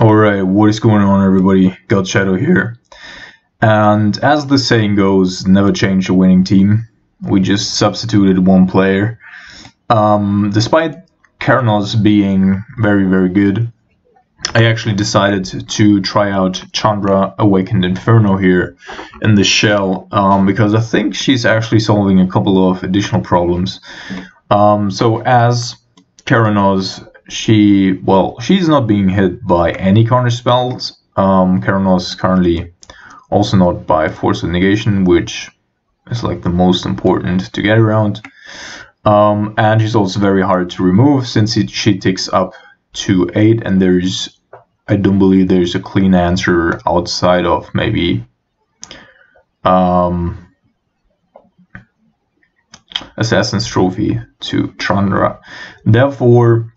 Alright, what is going on, everybody? God Shadow here. And as the saying goes, never change a winning team. We just substituted one player. Despite Karanos being very, very good, I actually decided to try out Chandra Awakened Inferno here in the shell, because I think she's actually solving a couple of additional problems. So as Karanos, she's not being hit by any counter spells. Karanos currently also not by Force of Negation, which is like the most important to get around. And she's also very hard to remove since she ticks up to 8, and I don't believe there's a clean answer outside of maybe Assassin's Trophy to Chandra. Therefore,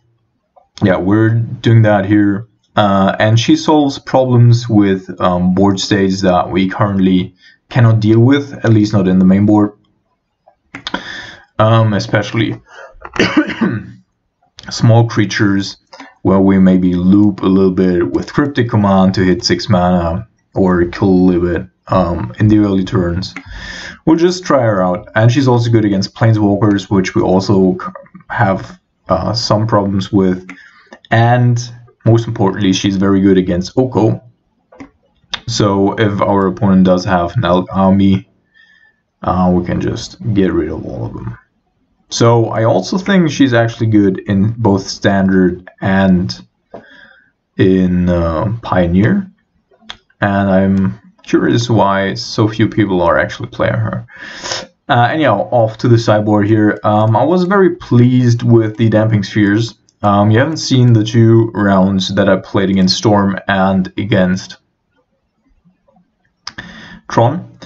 yeah, we're doing that here. And she solves problems with board states that we currently cannot deal with, at least not in the main board. Especially small creatures where we maybe loop a little bit with Cryptic Command to hit 6 mana or kill a little bit in the early turns. We'll just try her out. And she's also good against Planeswalkers, which we also have some problems with. And most importantly, she's very good against Oko. So if our opponent does have an Elk army, we can just get rid of all of them. So I also think she's actually good in both Standard and in Pioneer. And I'm curious why so few people are actually playing her. Anyhow, off to the sideboard here. I was very pleased with the Damping Spheres. You haven't seen the 2 rounds that I played against Storm and against Tron,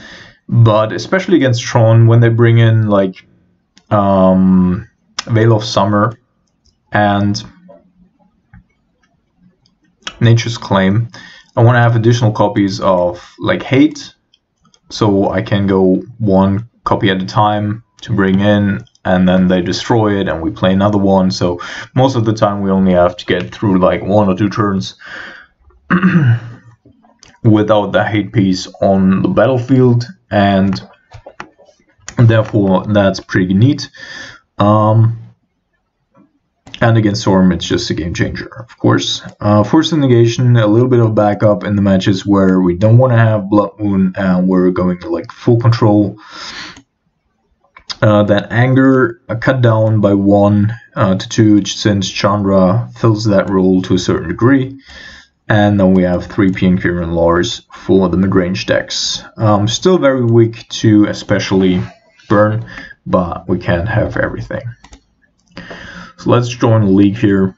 but especially against Tron, when they bring in like Veil of Summer and Nature's Claim, I want to have additional copies of like Hate, so I can go 1 copy at a time to bring in, and then they destroy it and we play another one. So most of the time we only have to get through like 1 or 2 turns without the hate piece on the battlefield, and therefore that's pretty neat. And against Storm, it's just a game changer, of course. Force of Negation, a little bit of backup in the matches where we don't want to have Blood Moon and we're going to like full control. That Anger cut down by 1 to 2, since Chandra fills that role to a certain degree. And then we have 3 Piankiran Lores for the mid-range decks. Still very weak to especially Burn, but we can't have everything. So let's join the league here.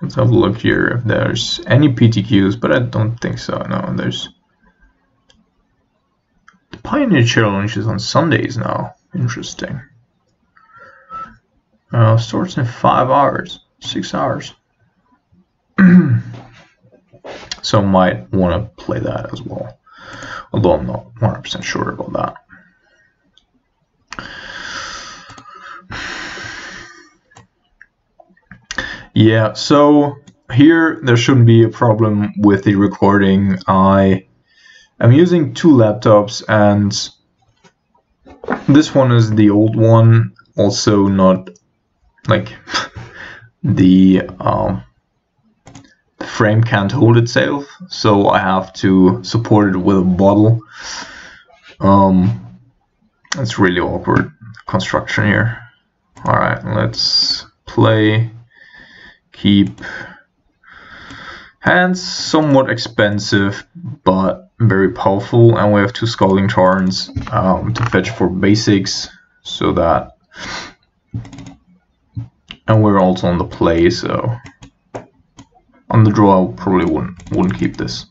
Let's have a look here if there's any PTQs, but I don't think so. No, there's... The Pioneer Challenge is on Sundays now. Interesting. Starts in 5 hours, 6 hours. So might want to play that as well, although I'm not 100% sure about that. Yeah, so here there shouldn't be a problem with the recording. I am using 2 laptops, and this one is the old one, also not like the frame can't hold itself, so I have to support it with a bottle. It's really awkward construction here. Alright, let's play. Keep. Hands somewhat expensive, but very powerful, and we have 2 Scalding Tarns to fetch for basics, so that. And we're also on the play, so on the draw I probably wouldn't keep this.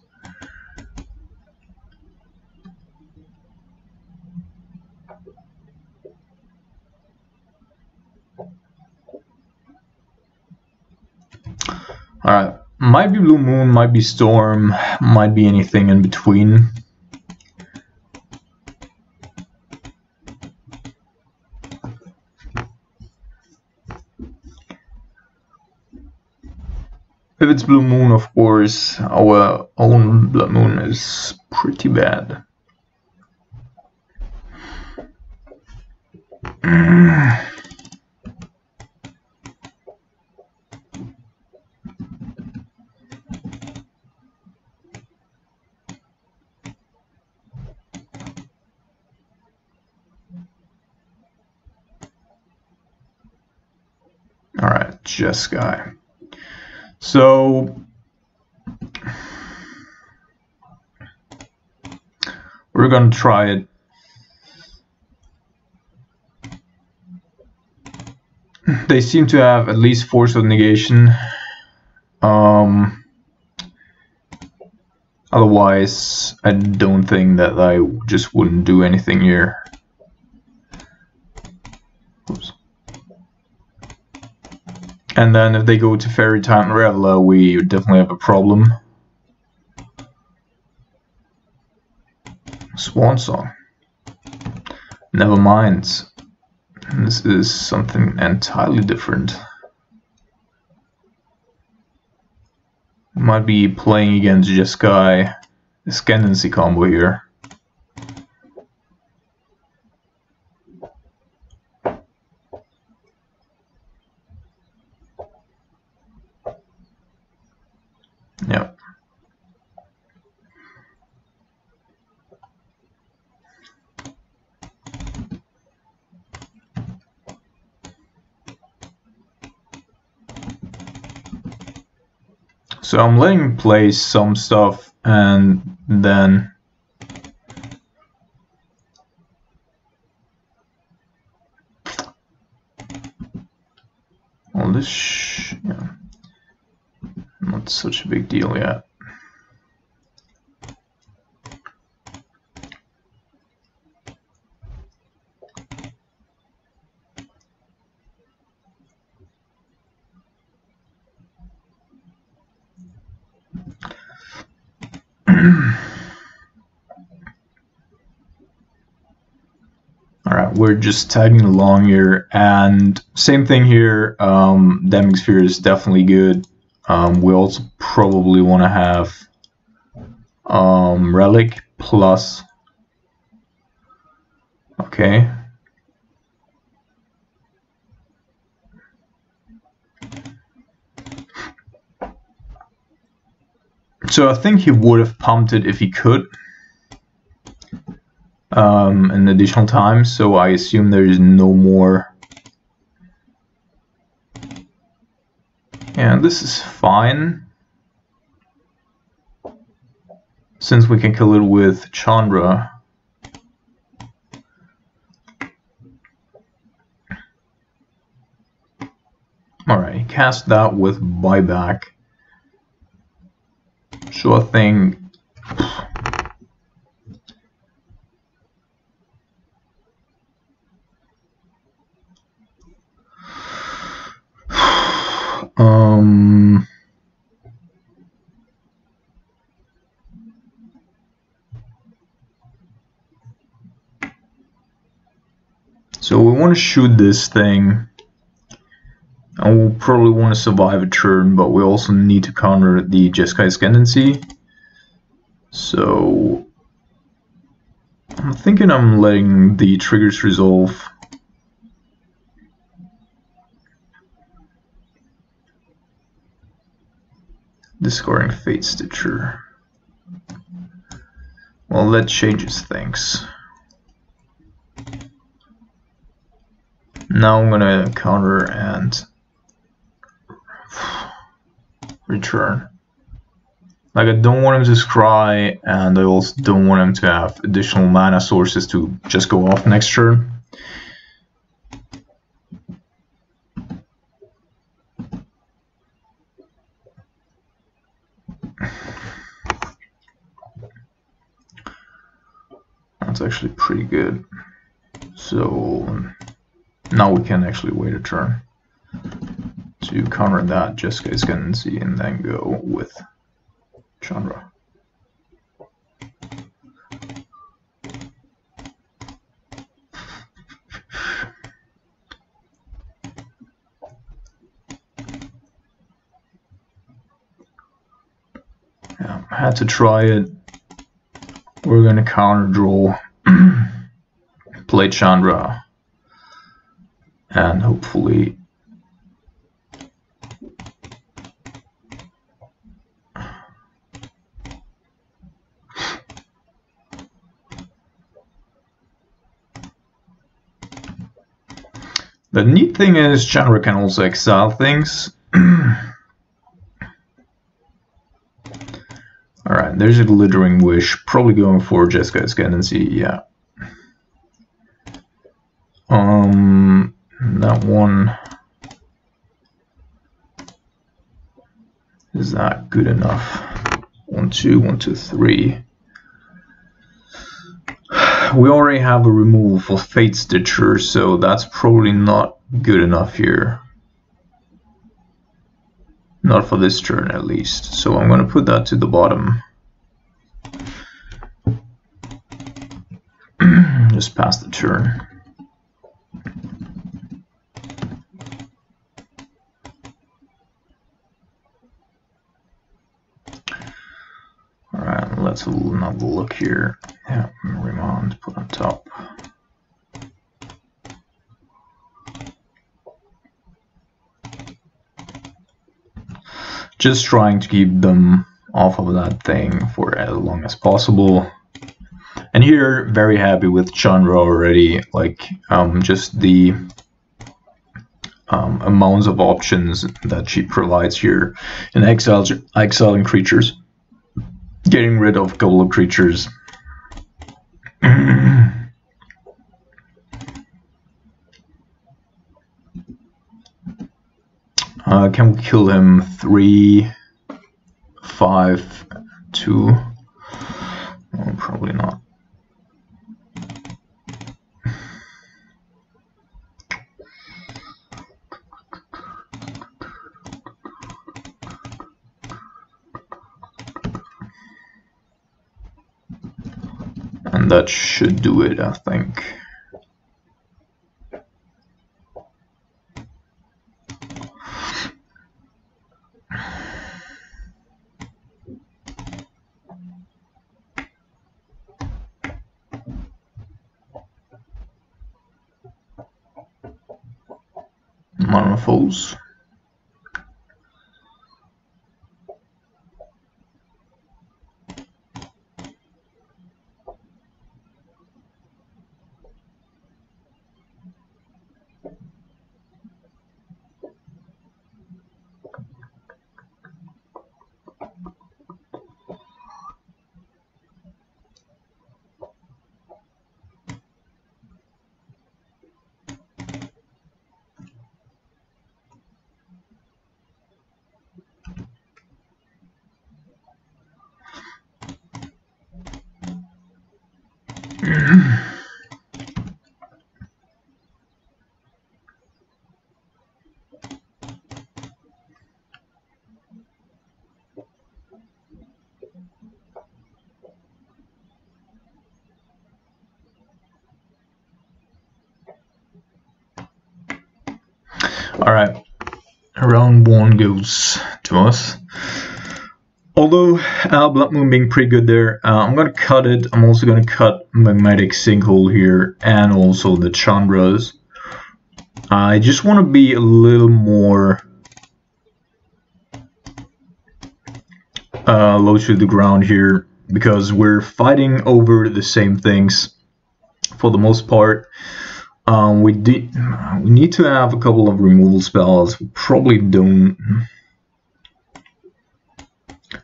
Alright, might be Blue Moon, might be Storm, might be anything in between. If it's Blue Moon, of course, our own Blood Moon is pretty bad. Alright, Jeskai. So we're gonna try it. They seem to have at least Force of Negation. Otherwise, I don't think that I just wouldn't do anything here. Oops. And then if they go to Fairy Time Rella, we definitely have a problem. Swan Song. Never mind. This is something entirely different. Might be playing against Jeskai Ascendency combo here. Yep. So I'm letting him play some stuff and then all this, yeah, not such a big deal yet. Alright, we're just tagging along here, and same thing here. Damning Sphere is definitely good. We also probably want to have Relic plus. Okay. So I think he would have pumped it if he could. An additional time, so I assume there is no more. And this is fine, since we can kill it with Chandra. Alright, cast that with buyback. So I think so we want to shoot this thing, and we'll probably want to survive a turn, but we also need to counter the Jeskai Ascendency. So I'm thinking I'm letting the triggers resolve. Discarding Fate Stitcher. Well, that changes things. Now I'm gonna counter and return. Like, I don't want him to scry, and I also don't want him to have additional mana sources to just go off next turn. That's actually pretty good. So now we can actually wait a turn to counter that Jeskai Ascendency and then go with Chandra. had to try it. We're gonna counter draw, play Chandra, and hopefully the neat thing is Chandra can also exile things. Alright, there's a Glittering Wish. Probably going for Jeskai Ascendency, yeah. That one... Is that good enough? 1, 2, 1, 2, 3. We already have a removal for Fate Stitcher, so that's probably not good enough here. Not for this turn, at least. So I'm going to put that to the bottom. Just pass the turn. Alright, let's have another look here. Yeah, Remand, put on top. Just trying to keep them off of that thing for as long as possible. And here, very happy with Chandra already. Like, just the amounts of options that she provides here in exiling creatures. Getting rid of a couple of creatures. Can we kill him? 3, 5, 2? Oh, probably not. And that should do it, I think. Monophos. Alright, round 1 goes to us. Although Blood Moon being pretty good there, I'm going to cut it. I'm also going to cut Magmatic Sinkhole here and also the Chandras. I just want to be a little more low to the ground here because we're fighting over the same things for the most part. We need to have a couple of removal spells. We probably don't.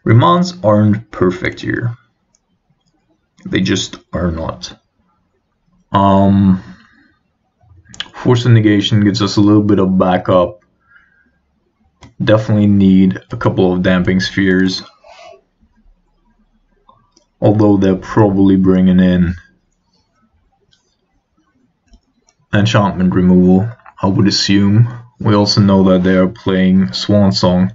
Remands aren't perfect here. They just are not. Force of Negation gives us a little bit of backup. Definitely need a couple of Damping Spheres. Although they're probably bringing in enchantment removal, I would assume. We also know that they are playing Swan Song.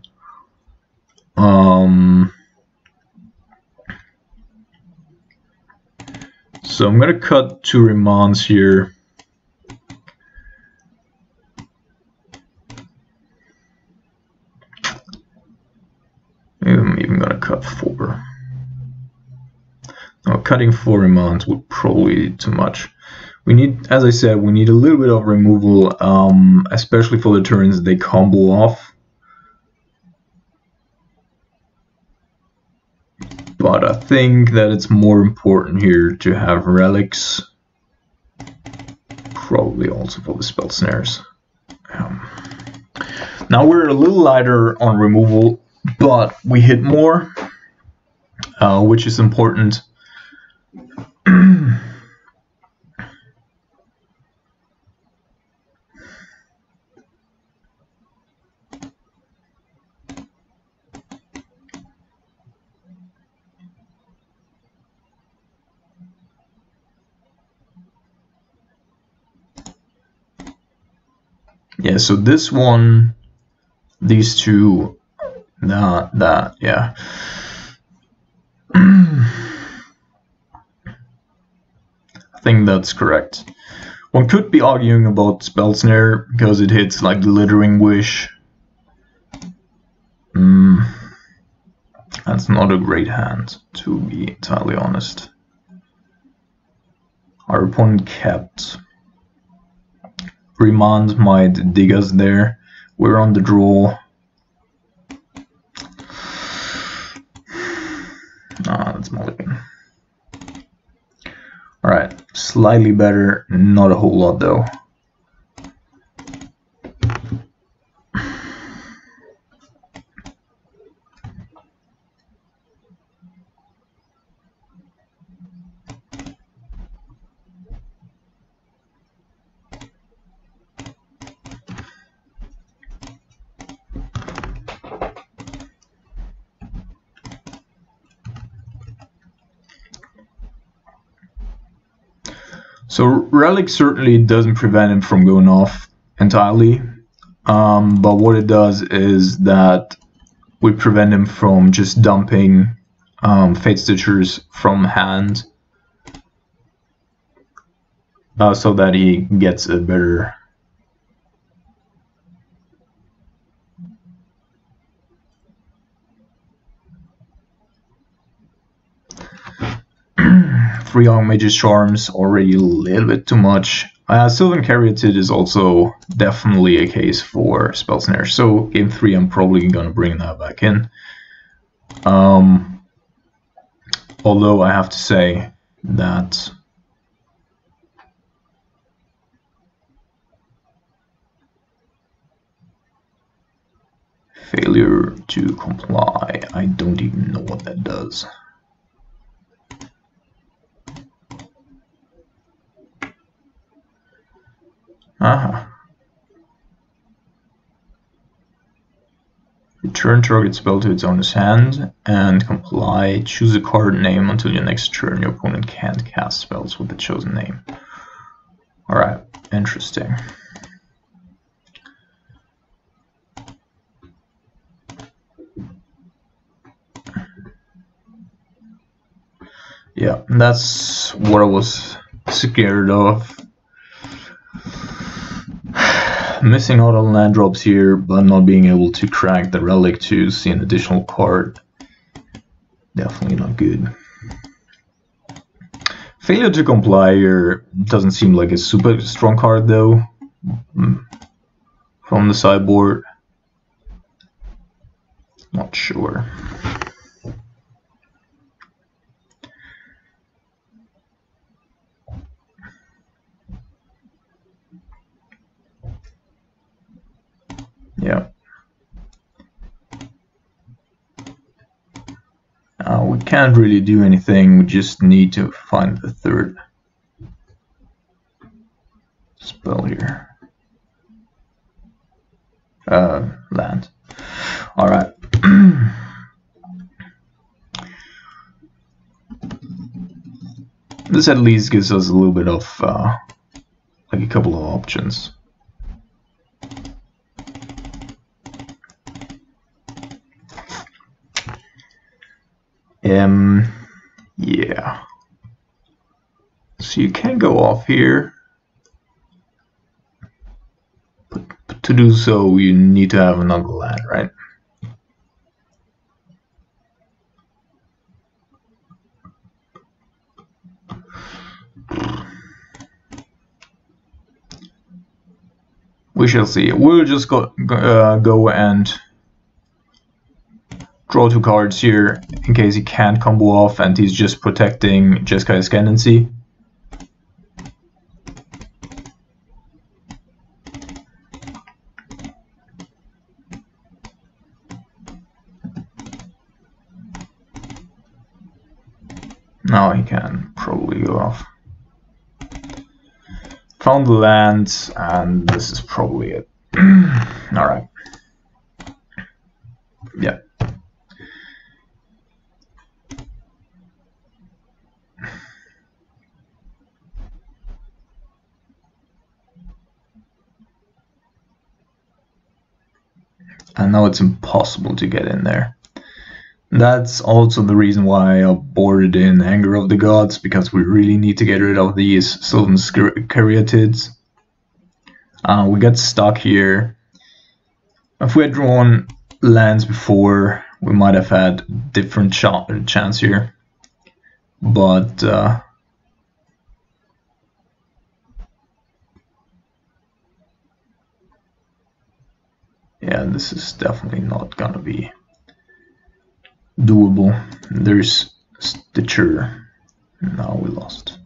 So I'm gonna cut 2 Remands here. I'm even gonna cut 4. cutting 4 amounts would probably be too much. We need, as I said, we need a little bit of removal, especially for the turns they combo off. But I think that it's more important here to have relics. Probably also for the spell snares. Now we're a little lighter on removal, but we hit more, which is important. Yeah, so this one, these two, that, yeah. I think that's correct. One could be arguing about Spell Snare because it hits like Glittering Wish. That's not a great hand, to be entirely honest. Our opponent kept. Remand might dig us there. We're on the draw. That's mulligan. Alright, slightly better, not a whole lot though. So Relic certainly doesn't prevent him from going off entirely, but what it does is that we prevent him from just dumping Fate Stitchers from hand, so that he gets a better Free on Mage's Charms, already a little bit too much. Sylvan Caryatid is also definitely a case for Spell Snare. So game 3 I'm probably gonna bring that back in. Although I have to say that failure to comply, I don't even know what that does. Return target spell to its owner's hand and comply. Choose a card name until your next turn. Your opponent can't cast spells with the chosen name. Alright, interesting. Yeah, that's what I was scared of. Missing out on land drops here, but not being able to crack the relic to see an additional card. Definitely not good. Failure to comply here doesn't seem like a super strong card though. From the sideboard. Not sure. Yeah. We can't really do anything, we just need to find the third spell here. Land. Alright. This at least gives us a little bit of, like a couple of options. Yeah. So you can go off here, but to do so you need to have another land, right? We shall see. We'll just go and draw 2 cards here in case he can't combo off and he's just protecting Jeskai Ascendency. Now he can probably go off. Found the land, and this is probably it. Alright. Yeah. And now it's impossible to get in there. That's also the reason why I boarded in Anger of the Gods, because we really need to get rid of these Sylvan Caryatids. We got stuck here. If we had drawn lands before, we might have had different chance here. But yeah, this is definitely not gonna be doable. There's Stitcher. Now we lost.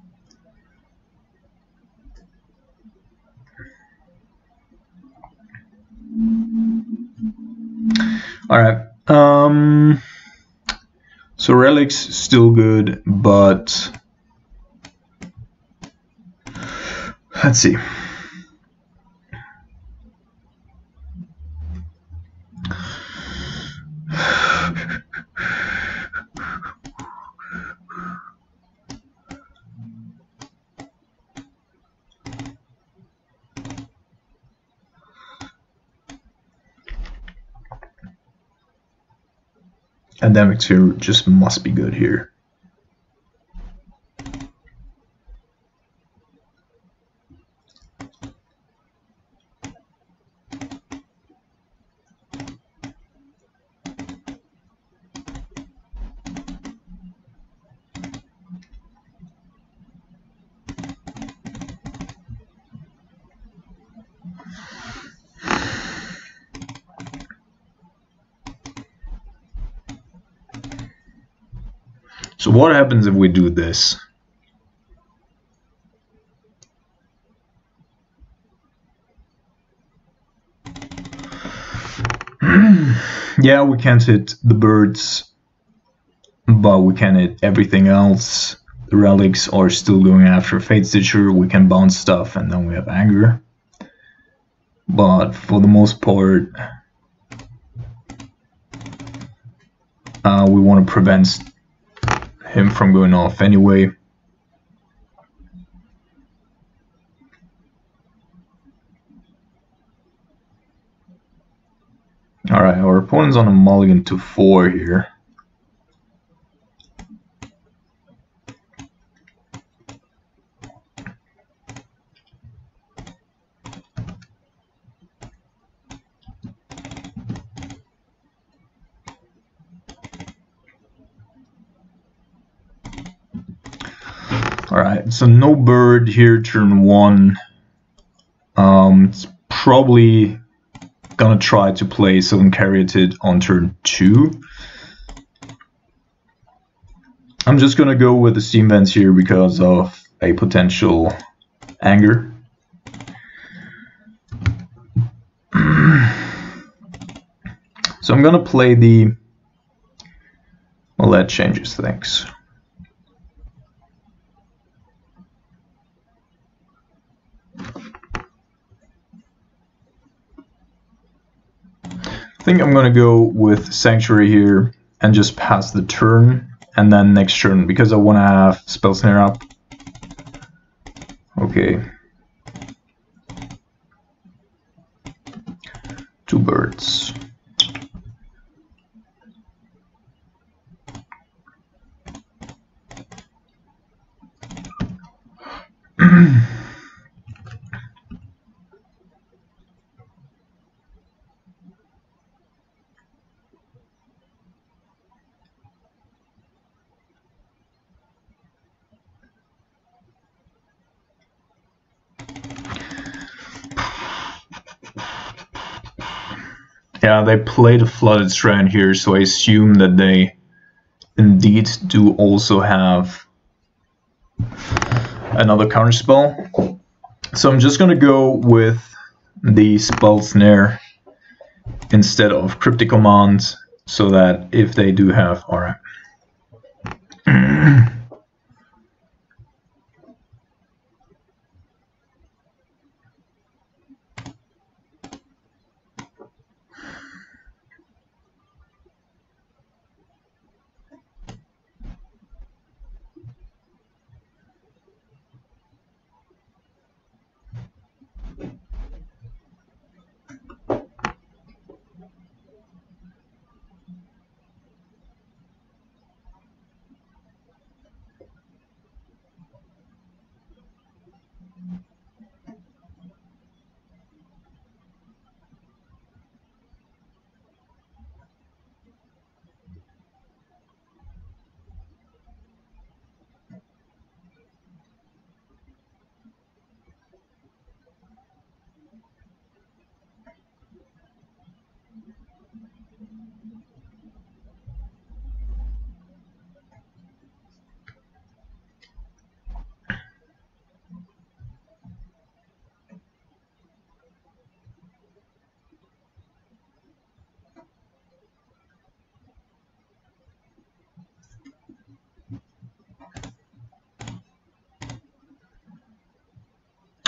Alright. So Relic's still good, but let's see. Endemics here just must be good here. So what happens if we do this? Yeah, we can't hit the birds, but we can hit everything else. The relics are still going after Fate Stitcher. We can bounce stuff, and then we have Anger. But for the most part, we want to prevent him from going off anyway. Alright, our opponent's on a mulligan to 4 here. Alright, so no bird here turn 1. It's probably gonna try to play Sylvan Caryatid on turn 2. I'm just gonna go with the Steam Vents here because of a potential Anger. So I'm gonna play the... Well, that changes things. I think I'm gonna go with Sanctuary here and just pass the turn, and then next turn, because I want to have Spell Snare up. Okay. 2 birds. Yeah, they played a flooded strand here, so I assume that they indeed do also have another counterspell. So I'm just gonna go with the spell snare instead of cryptic command, so that if they do have, alright.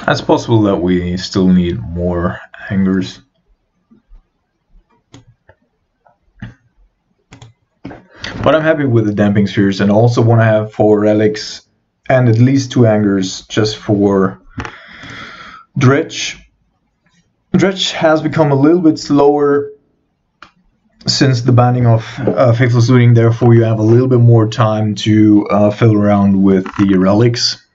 It's possible that we still need more hangers. But I'm happy with the damping spheres, and also want to have 4 relics and at least 2 hangers just for Dredge. Dredge has become a little bit slower since the banning of Faithless Looting, therefore you have a little bit more time to fiddle around with the relics.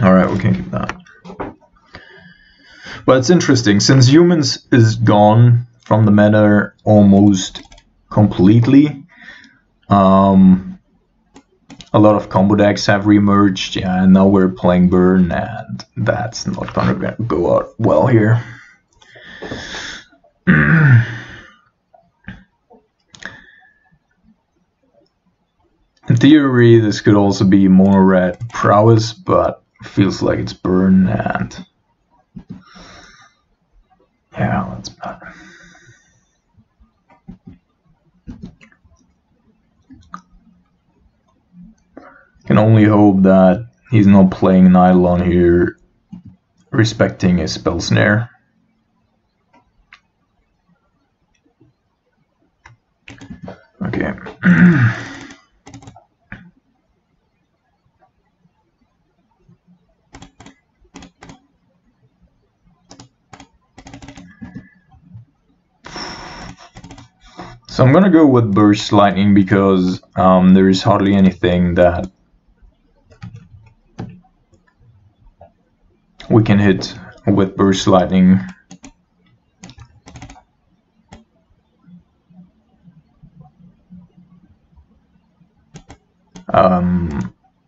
Alright, we can keep that. But it's interesting, since humans is gone from the meta almost completely, a lot of combo decks have reemerged, yeah, and now we're playing burn, and that's not gonna go out well here. In theory, this could also be mono red prowess, but feels like it's burn, and yeah, that's bad. Can only hope that he's not playing Nylon here, respecting his spell snare. Okay. So I'm gonna go with Burst Lightning because there is hardly anything that we can hit with Burst Lightning.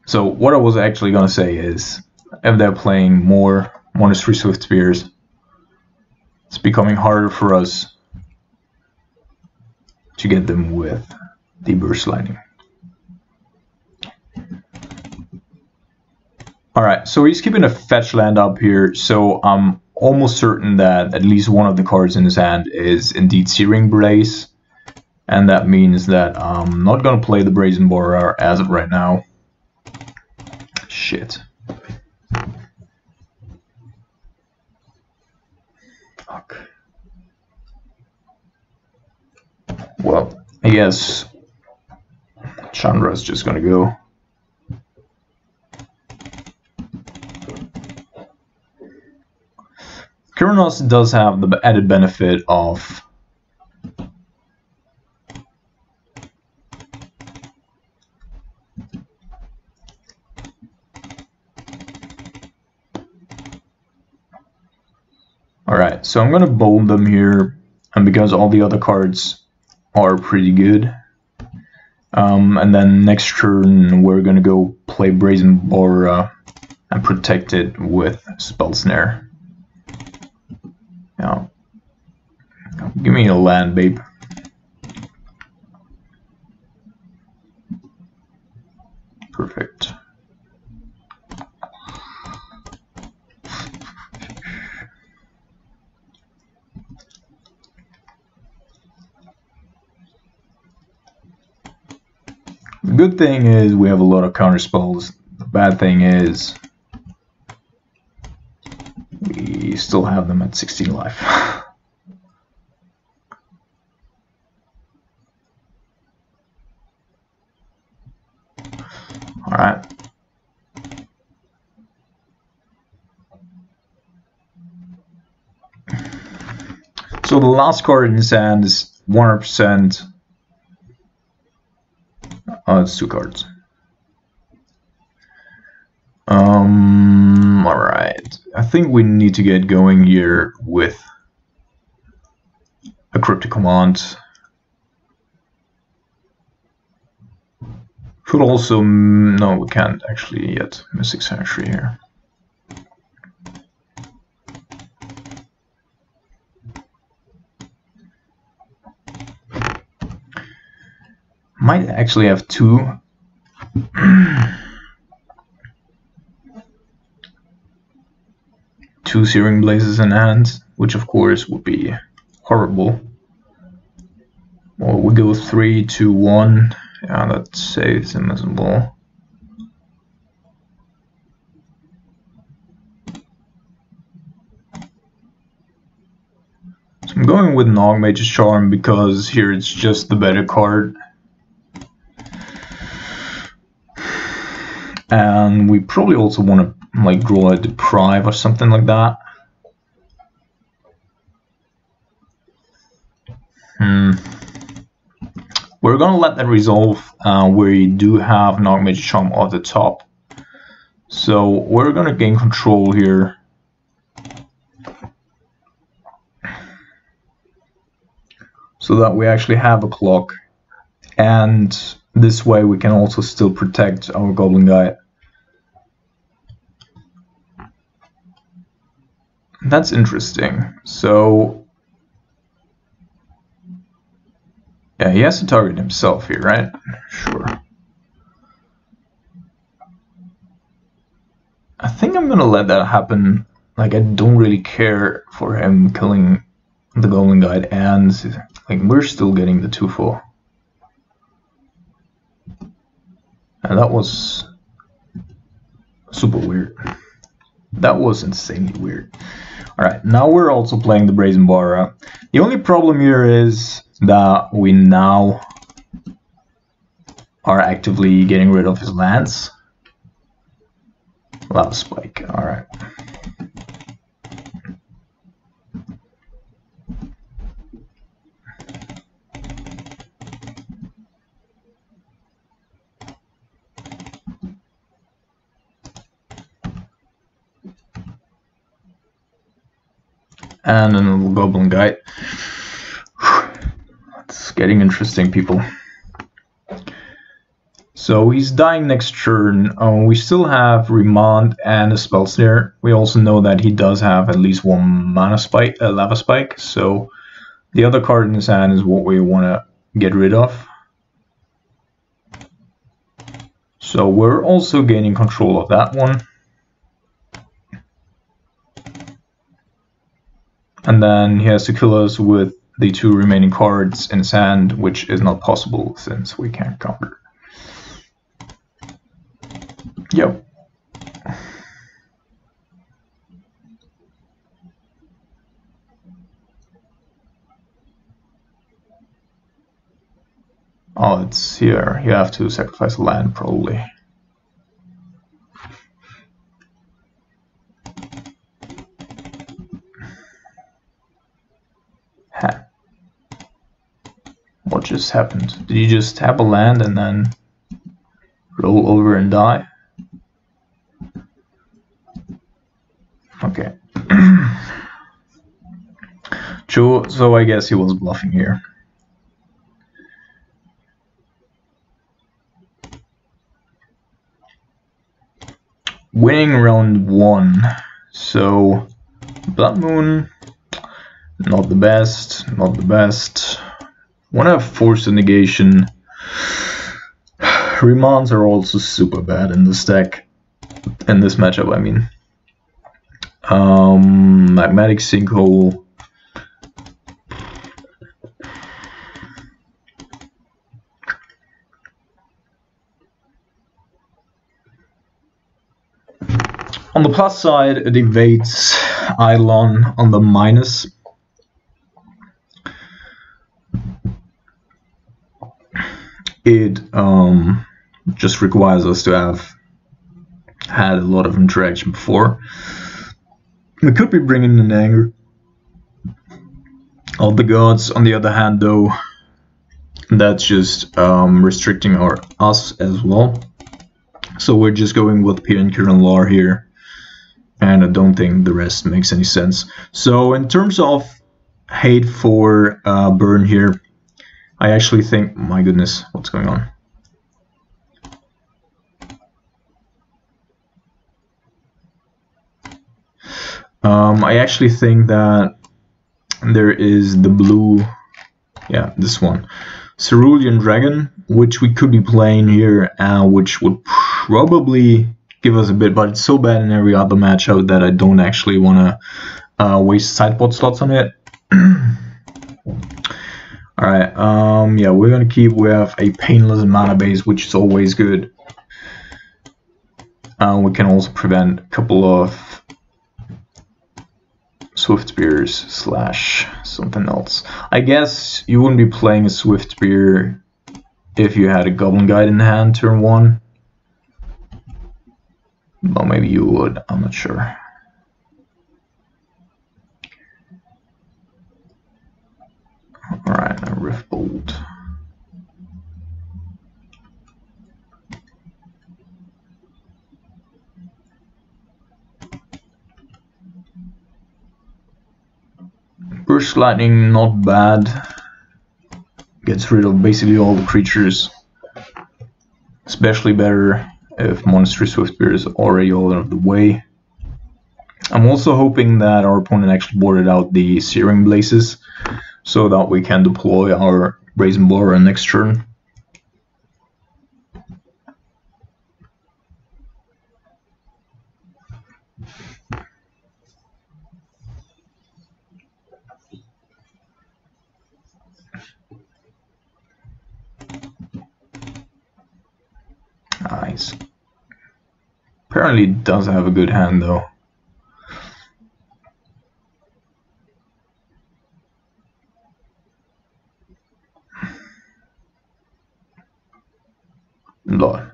So what I was actually gonna say is, if they're playing more Monastery Swift Spears, it's becoming harder for us to get them with the Burst Lightning. Alright, so he's keeping a fetch land up here, so I'm almost certain that at least one of the cards in his hand is indeed Searing Blaze, and that means that I'm not gonna play the Brazen Borer as of right now. Shit. Fuck. Well, I guess Chandra's just gonna go. Kuranos does have the added benefit of alright, so I'm gonna bold them here, and because all the other cards are pretty good. And then next turn we're gonna go play Brazen Boar and protect it with Spell Snare. Now, give me a land, babe. Perfect. The good thing is we have a lot of counter spells. The bad thing is we still have them at 16 life. Alright. So the last card in his hand is 100%. Oh, it's 2 cards. Alright. I think we need to get going here with a cryptic command. Could also, no, we can't actually yet. Mystic Sanctuary here. Might actually have 2. Two Searing Blazes in hand, which of course would be horrible. Well, we go 3, 2, 1. Yeah, that saves him as well. So I'm going with Nogmage's Charm because here it's just the better card. And we probably also want to like draw a Deprive or something like that. We're gonna let that resolve. We do have Nogmage's Charm off the top, so we're gonna gain control here. So that we actually have a clock, and this way we can also still protect our Goblin Guide. That's interesting. So yeah, he has to target himself here, right? Sure. I think I'm gonna let that happen. Like, I don't really care for him killing the Goblin Guide, and like we're still getting the 2/4. And that was super weird. That was insanely weird. Alright, now we're also playing the Brazen Boar. The only problem here is that we now are actively getting rid of his lands. Lava Spike, alright. And another Goblin Guide. It's getting interesting, people. So he's dying next turn. We still have Remand and a Spell Snare. We also know that he does have at least 1 mana spike, Lava Spike. So the other card in his hand is what we want to get rid of. So we're also gaining control of that one. And then he has to kill us with the 2 remaining cards in his hand, which is not possible since we can't counter. Yep. Oh, it's here. You have to sacrifice a land, probably. What just happened? Did you just tap a land and then roll over and die? Okay. So I guess he was bluffing here. winning round 1. So Blood Moon, not the best, not the best. Wanna have Force of Negation. Remands are also super bad in this deck. In this matchup, I mean. Magmatic Sinkhole. On the plus side, it evades Eidolon. On the minus, it just requires us to have had a lot of interaction before. We could be bringing in Anger of the Gods. On the other hand, though, that's just restricting us as well. So we're just going with Pir and Kiran Lar here, and I don't think the rest makes any sense. So in terms of hate for burn here, I actually think, my goodness, what's going on? I actually think that there is the blue, yeah, this one, Cerulean Dragon, which we could be playing here, which would probably give us a bit, but it's so bad in every other matchup that I don't actually want to waste sideboard slots on it. Alright, yeah, we're gonna keep. We have a Painless mana base, which is always good. We can also prevent a couple of Swift Spears slash something else. I guess you wouldn't be playing a Swift Spear if you had a Goblin Guide in hand turn 1. Well, maybe you would, I'm not sure. Alright, a Rift Bolt. Burst Lightning, not bad. Gets rid of basically all the creatures. Especially better if Monster Swiftspear is already all out of the way. I'm also hoping that our opponent actually boarded out the Searing Blazes, so that we can deploy our Brazen Borer next turn. Nice. Apparently it does have a good hand though. Lord.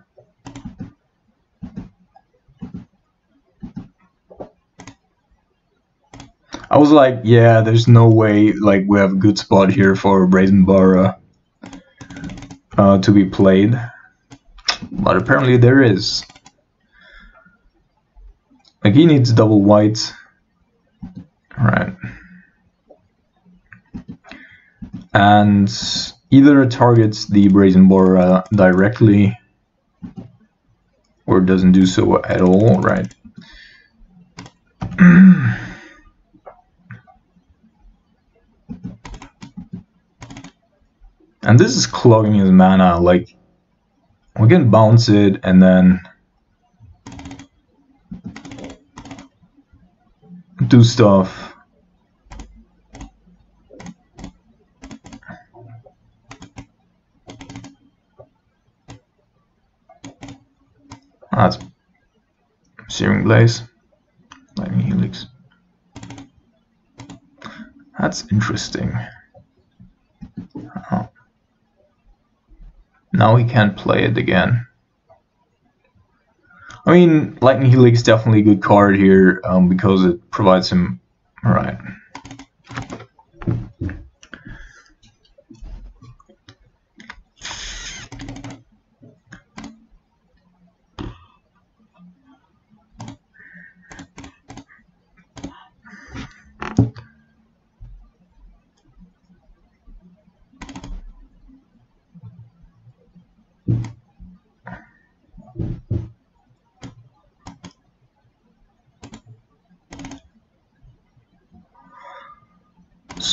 I was like, yeah, there's no way like we have a good spot here for Brazen Borer to be played. But apparently there is. Like, he needs double white. Alright. And either it targets the Brazen Borer directly or doesn't do so at all, right? And this is clogging his mana. Like, we can bounce it and then do stuff. That's Searing Blaze, Lightning Helix. That's interesting. Oh. Now he can't play it again. I mean, Lightning Helix is definitely a good card here because it provides him. Alright.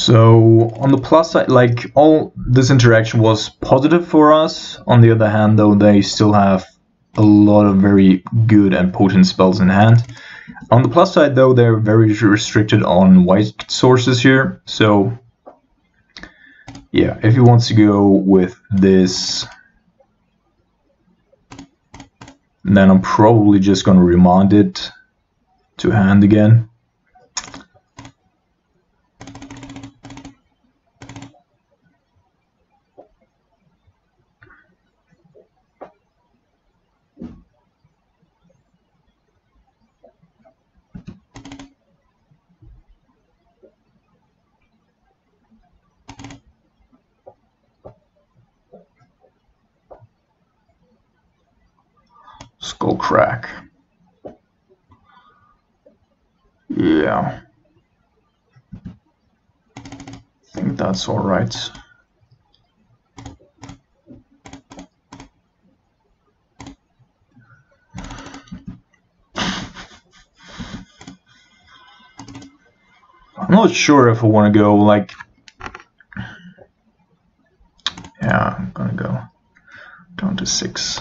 So on the plus side, like, all this interaction was positive for us. On the other hand, though, they still have a lot of very good and potent spells in hand. On the plus side, though, they're very restricted on white sources here. So yeah, if he wants to go with this, then I'm probably just going to remand it to hand again. Skull crack. Yeah. I think that's alright. I'm not sure if I want to go like... Yeah, I'm gonna go down to 6.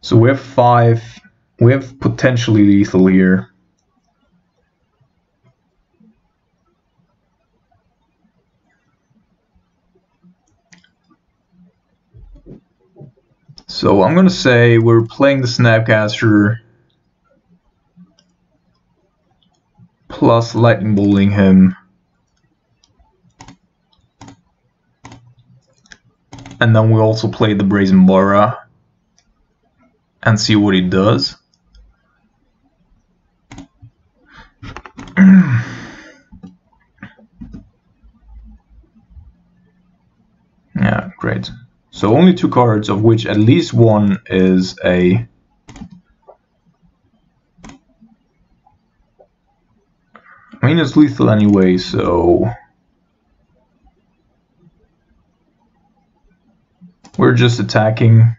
So we have 5. We have potentially lethal here. So I'm gonna say we're playing the Snapcaster plus lightning bolting him, and then we also play the Brazen Bara and see what he does. Yeah, great. So only 2 cards, of which at least one is a... I mean, it's lethal anyway, so... We're just attacking.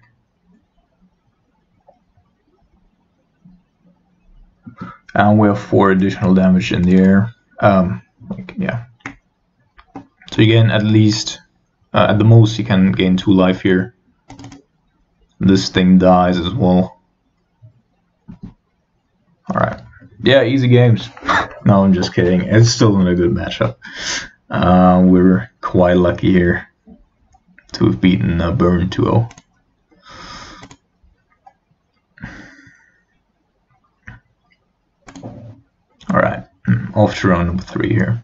And we have 4 additional damage in the air. Yeah. So you gain at least... at the most you can gain 2 life here. This thing dies as well. Alright. Yeah, easy games. No, I'm just kidding. It's still not a good matchup. We're quite lucky here to have beaten Burn 2-0. Alright, off to round number 3 here.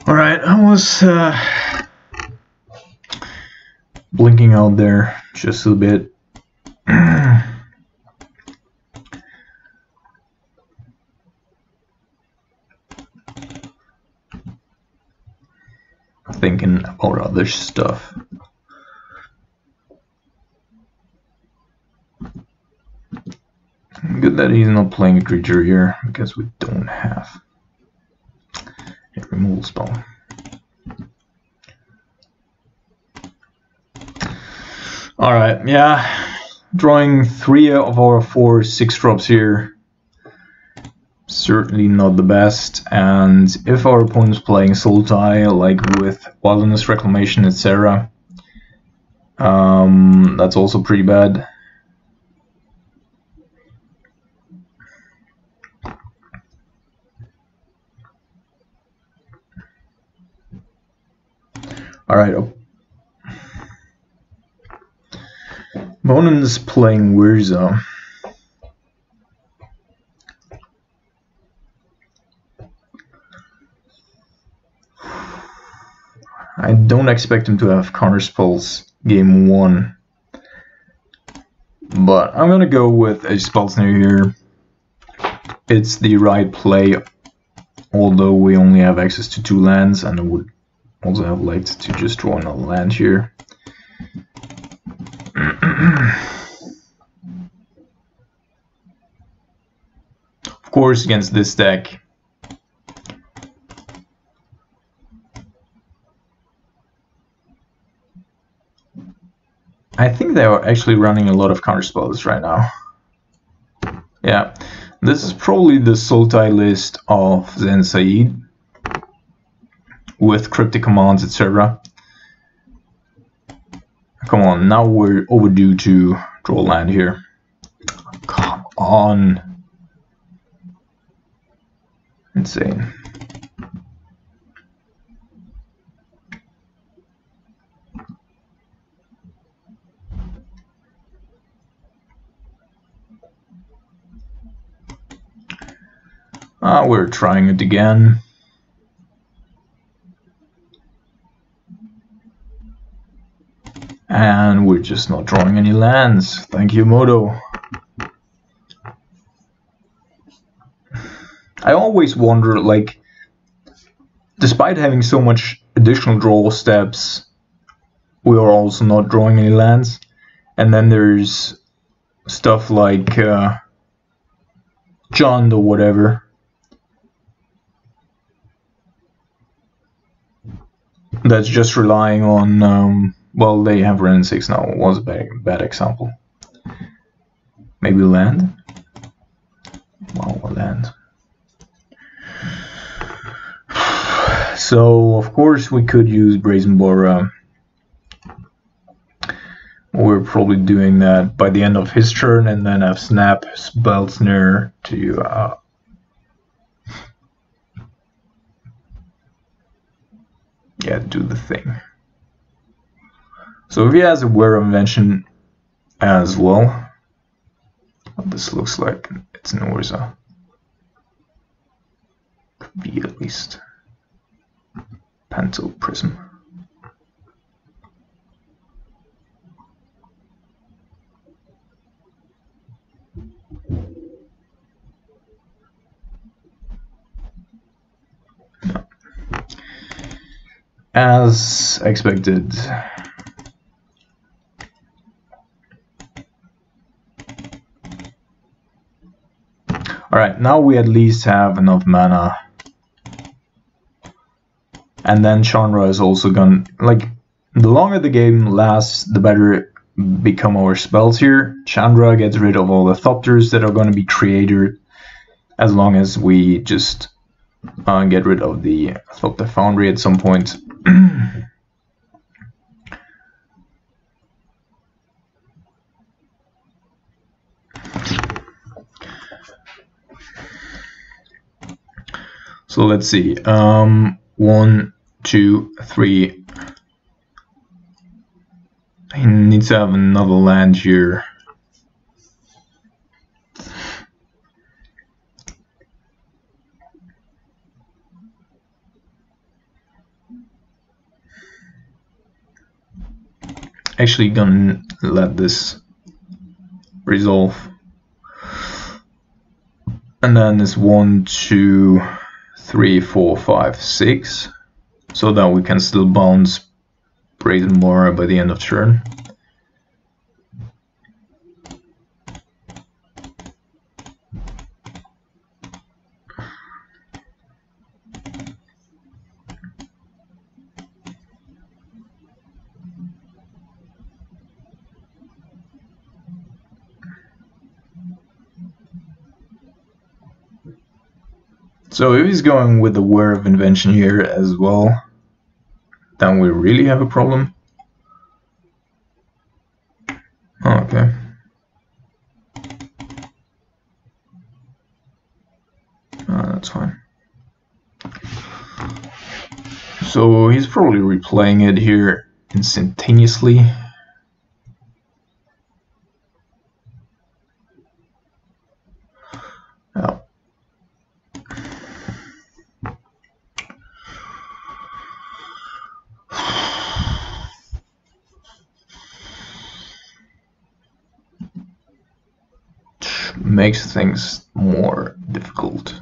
Alright, I was blinking out there just a bit. Thinking about other stuff. Good that he's not playing a creature here, because we don't have a removal spell. Alright, yeah. Drawing 3 of our 4 6-drops here. Certainly not the best, and if our opponent's playing Sultai, like with Wilderness Reclamation, etc., that's also pretty bad. Alright, opponent is playing Whirza. I don't expect him to have counter spells game 1, but I'm gonna go with a spell snare here. It's the right play, although we only have access to 2 lands, and I would also have liked to just draw another land here. Of course, against this deck, I think they are actually running a lot of counter spells right now. Yeah, this is probably the Sultai list of Zen Said with cryptic commands, etc. Come on, now we're overdue to draw land here. Come on. Insane. We're trying it again. And we're just not drawing any lands. Thank you, Moto. I always wonder, like, despite having so much additional draw steps, we are also not drawing any lands. And then there's stuff like Jund or whatever. That's just relying on, well, they have Ren 6 now. It was a bad example. Maybe land? Wow, a land. So, of course, we could use Brazen Bora. We're probably doing that by the end of his turn, and then have Snap, Spell Snare to yeah, do the thing. So if he has a Wear of Invention as well, this looks like it's an Whirza. Could be at least. Panto Prism. No. As expected. Alright, now we at least have enough mana. And then Chandra is also gonna, like, the longer the game lasts, the better become our spells here. Chandra gets rid of all the Thopters that are going to be created, as long as we just get rid of the Thopter Foundry at some point. So let's see. 1, 2, 3. He needs to have another land here. actually gonna let this resolve. And then it's 1, 2, 3, 4, 5, 6. So that we can still bounce Brazen Mora by the end of turn. So if he's going with the Whir of Invention here as well, then we really have a problem. Oh, okay. That's fine. So he's probably replaying it here instantaneously. Oh. Makes things more difficult.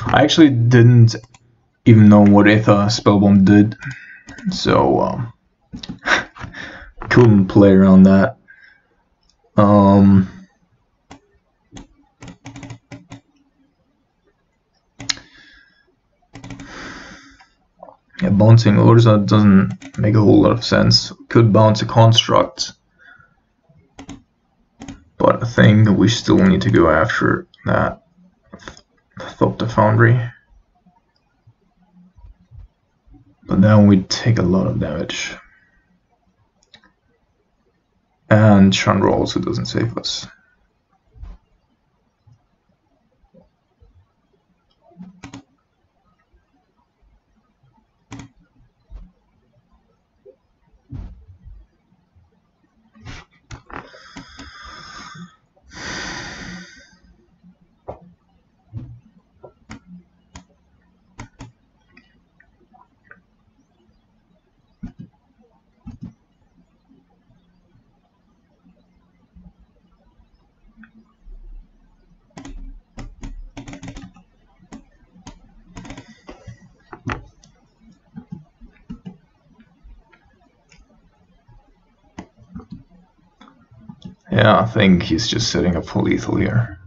I actually didn't even know what Aether Spellbomb did, so couldn't play around that. Yeah, bouncing Whirza doesn't make a whole lot of sense. Could bounce a construct, but I think we still need to go after that Thopter Foundry. But then we take a lot of damage. And Chandra also doesn't save us. Yeah, I think he's just setting up for lethal here.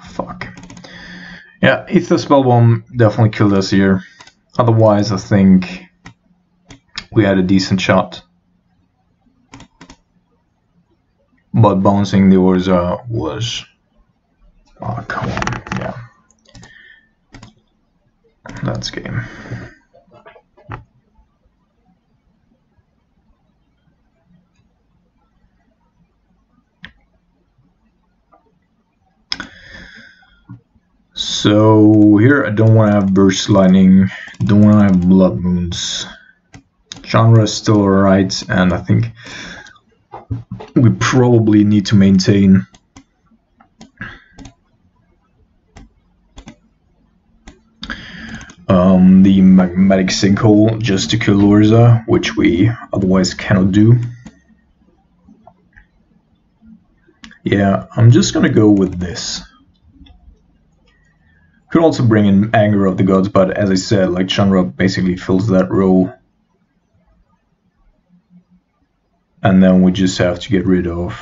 Fuck. Yeah, Aether Spellbomb definitely killed us here. Otherwise, I think we had a decent shot. But bouncing the Whirza was... Oh, come on, yeah. That's game. So here I don't want to have Burst Lightning, don't want to have Blood Moons. Genre is still alright, and I think we probably need to maintain the Magmatic Sinkhole just to kill Whirza, which we otherwise cannot do. Yeah, I'm just gonna go with this. Could also bring in Anger of the Gods, but as I said, like Chandra basically fills that role. And then we just have to get rid of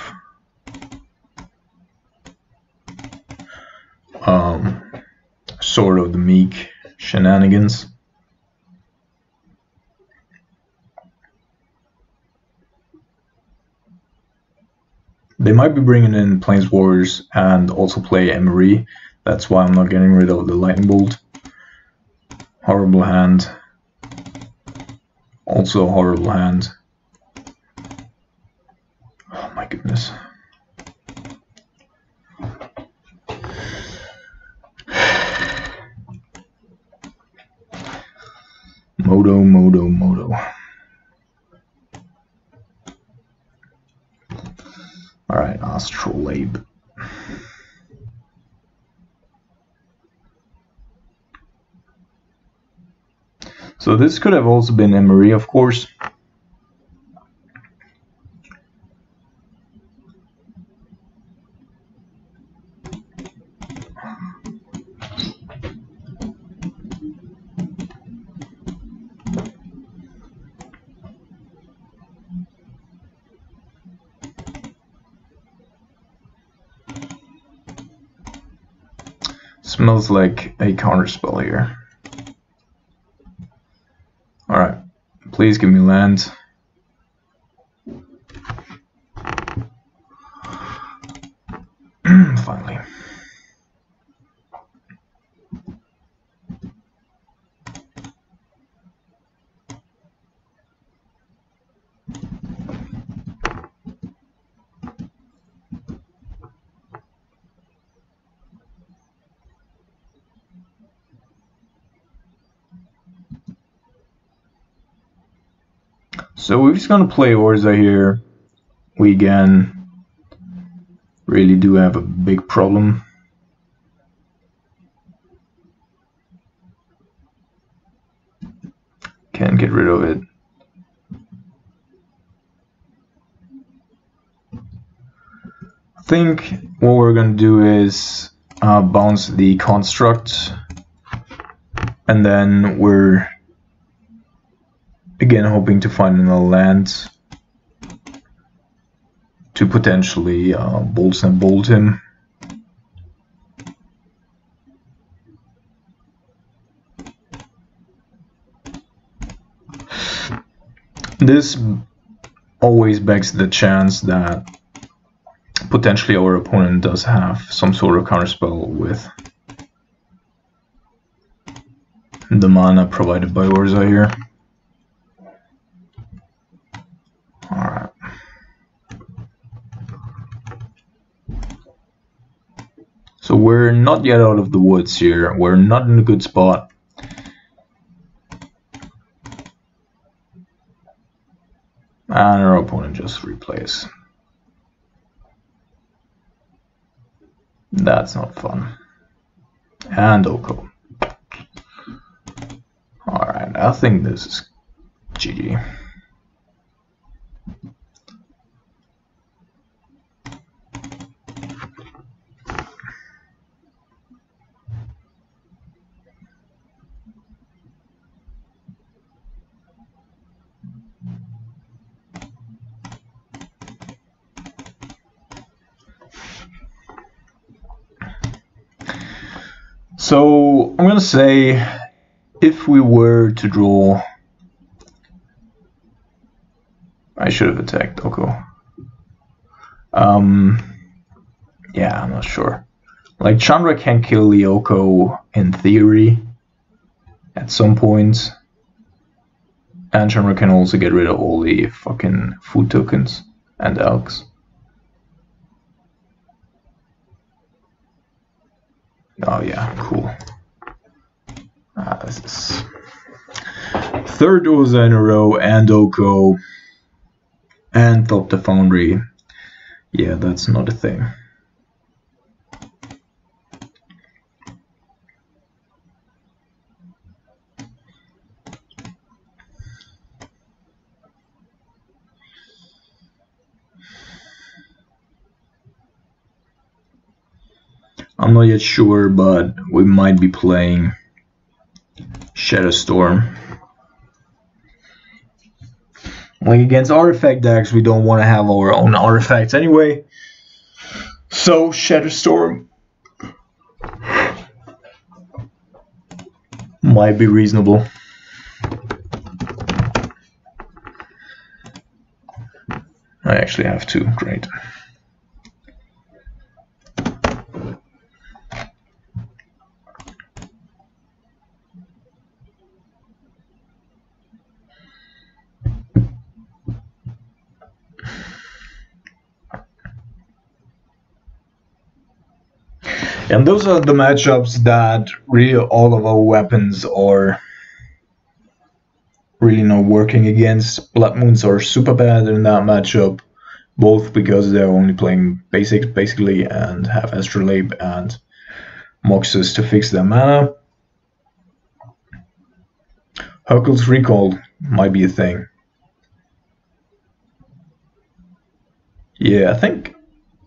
Sword of the Meek shenanigans. They might be bringing in Plains Warriors and also play Emery. That's why I'm not getting rid of the Lightning Bolt. Horrible hand. Also a horrible hand. Oh my goodness. Modo. Alright, Astrolabe. So this could have also been Emery, of course. Smells like a counterspell here. Alright, please give me land. Finally. So we're just gonna play Whirza here. We again really do have a big problem. Can't get rid of it. I think what we're gonna do is bounce the construct, and then we're again hoping to find another land to potentially bolt and bolt him. This always begs the chance that potentially our opponent does have some sort of counterspell with the mana provided by Whirza here. Alright. So we're not yet out of the woods here. We're not in a good spot. And our opponent just replays. That's not fun. And Oko. Alright, I think this is GG. So I'm gonna say, if we were to draw, I should have attacked Oko. Yeah, I'm not sure. Like, Chandra can kill the Oko in theory at some point, and Chandra can also get rid of all the fucking food tokens and elks. Oh yeah, cool. This is third Whirza in a row, and Oko, and Thop the Foundry. Yeah, that's not a thing. I'm not yet sure, but we might be playing Shadowstorm. Like, against artifact decks, we don't want to have our own artifacts anyway. So Shadowstorm might be reasonable. I actually have two, great. And those are the matchups that really all of our weapons are really not working against. Blood Moons are super bad in that matchup, both because they're only playing basics basically and have Astrolabe and Moxes to fix their mana. Huckle's Recall might be a thing. Yeah, I think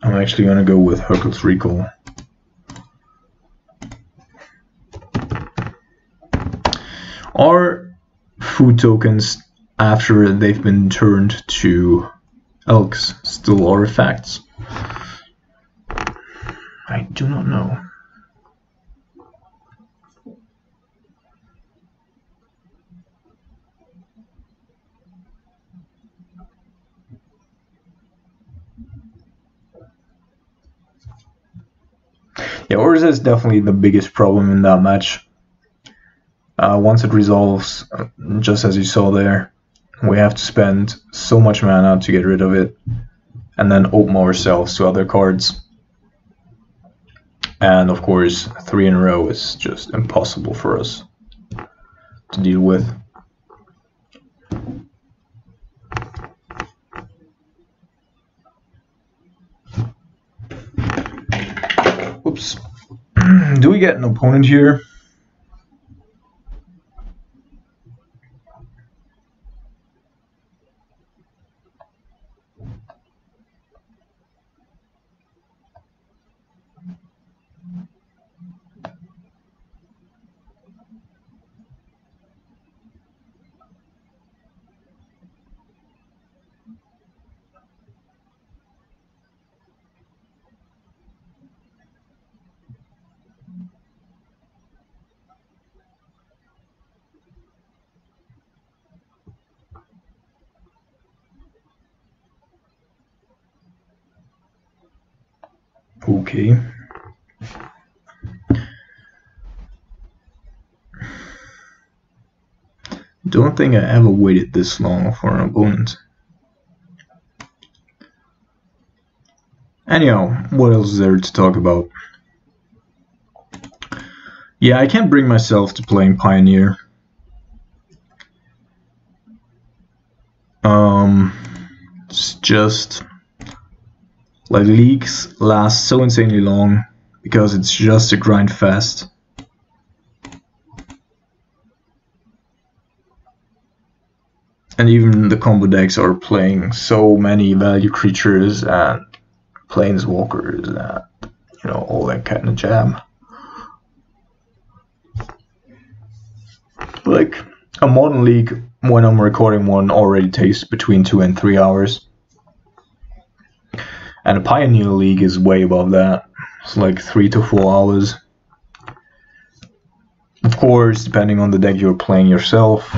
I'm actually gonna go with Huckle's Recall. Are food tokens after they've been turned to elks still artifacts? I do not know. Yeah, Whirza is definitely the biggest problem in that match. Once it resolves, just as you saw there, we have to spend so much mana to get rid of it, and then open ourselves to other cards. And of course, 3 in a row is just impossible for us to deal with. Oops. Do we get an opponent here? Okay. Don't think I ever waited this long for an opponent. Anyhow, what else is there to talk about? Yeah, I can't bring myself to playing Pioneer. It's just like leagues last so insanely long because it's just a grind fest. And even the combo decks are playing so many value creatures and planeswalkers and, you know, all that kind of jam. Like a modern league, when I'm recording one, already takes between 2 and 3 hours. And a Pioneer league is way above that. It's like 3 to 4 hours. Of course, depending on the deck you're playing yourself.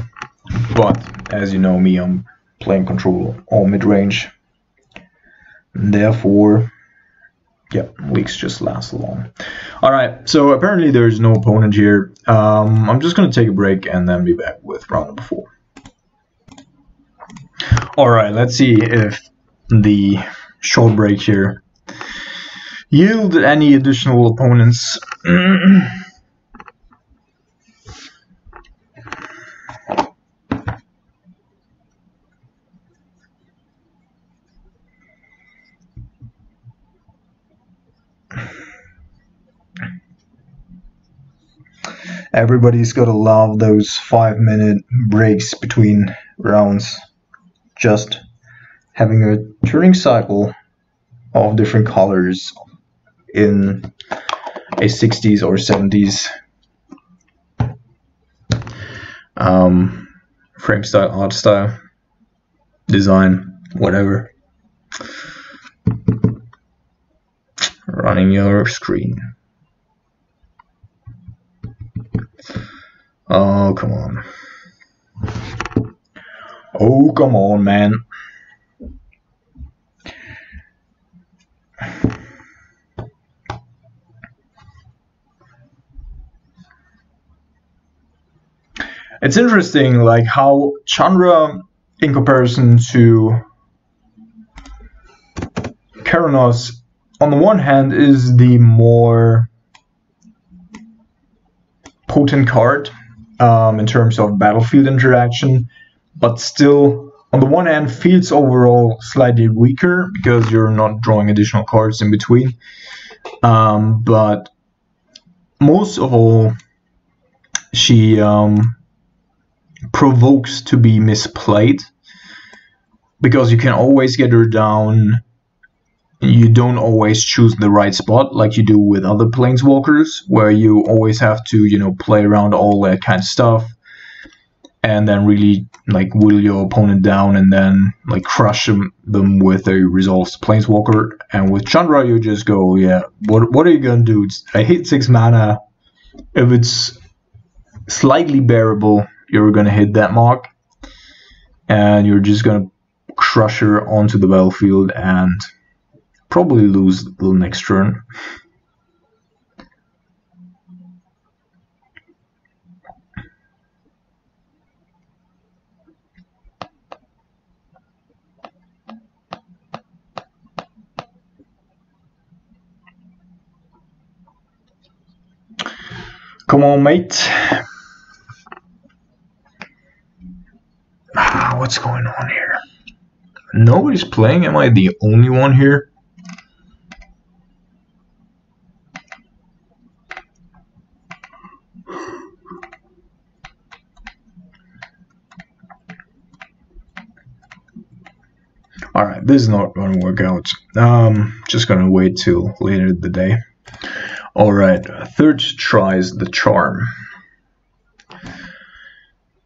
But as you know me, I'm playing control all mid-range. Therefore, yeah, leagues just last long. Alright, so apparently there's no opponent here. I'm just going to take a break and then be back with round number 4. Alright, let's see if the short break here yielded any additional opponents. Everybody's gotta love those 5-minute breaks between rounds. Just having a turning cycle of different colors in a 60s or 70s frame style, art style, design, whatever. Running your screen. Oh, come on. Oh, come on, man. It's interesting, like how Chandra, in comparison to Keranos, on the one hand, is the more potent card in terms of battlefield interaction, but still, on the one hand, feels overall slightly weaker because you're not drawing additional cards in between. But most of all, she provokes to be misplayed, because you can always get her down. You don't always choose the right spot like you do with other planeswalkers, where you always have to, you know, play around all that kind of stuff and then really like whittle your opponent down and then like crush them with a resolved planeswalker. And with Chandra, you just go, yeah, what are you gonna do? I hit 6 mana. If it's slightly bearable, you're gonna hit that mark, and you're just gonna crush her onto the battlefield and probably lose the next turn. Come on, mate. What's going on here? Nobody's playing. Am I the only one here? Alright, this is not going to work out. Just going to wait till later in the day. Alright, third tries the charm.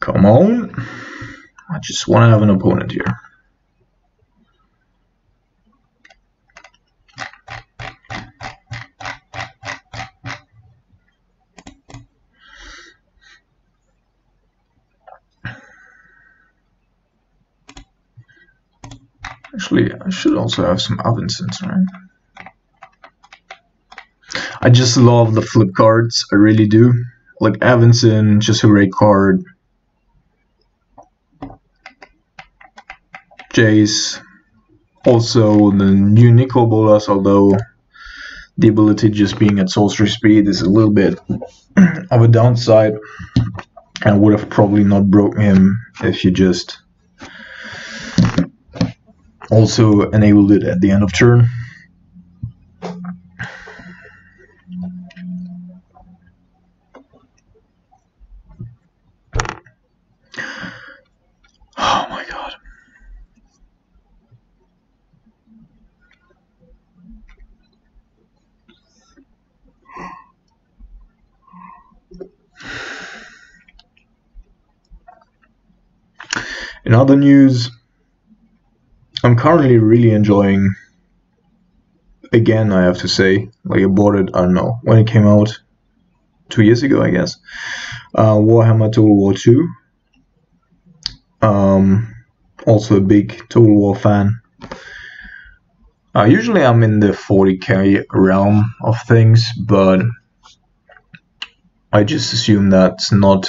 Come on. I just want to have an opponent here. Actually, I should also have some Ascendency, right? I just love the flip cards, I really do. Like Ascendency, just a great card. Jace, also the new Nicol Bolas, although the ability just being at sorcery speed is a little bit of a downside, and would have probably not broken him if you just also enabled it at the end of turn. Oh my god. In other news, I'm currently really enjoying, again I have to say, like I bought it, I don't know, when it came out, 2 years ago I guess, Warhammer Total War 2. Also a big Total War fan. Usually I'm in the 40k realm of things, but I just assume that's not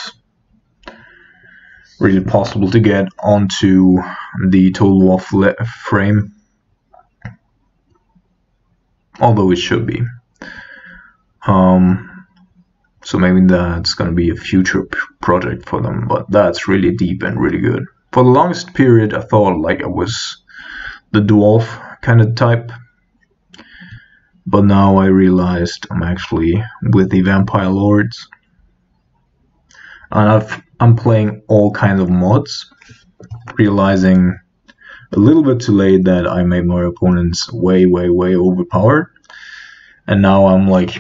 really possible to get onto the Total War frame, although it should be. So maybe that's gonna be a future project for them, but that's really deep and really good. For the longest period I thought like I was the dwarf kind of type, but now I realized I'm actually with the vampire lords, and I'm playing all kinds of mods, realizing a little bit too late that I made my opponents way overpowered, and now I'm like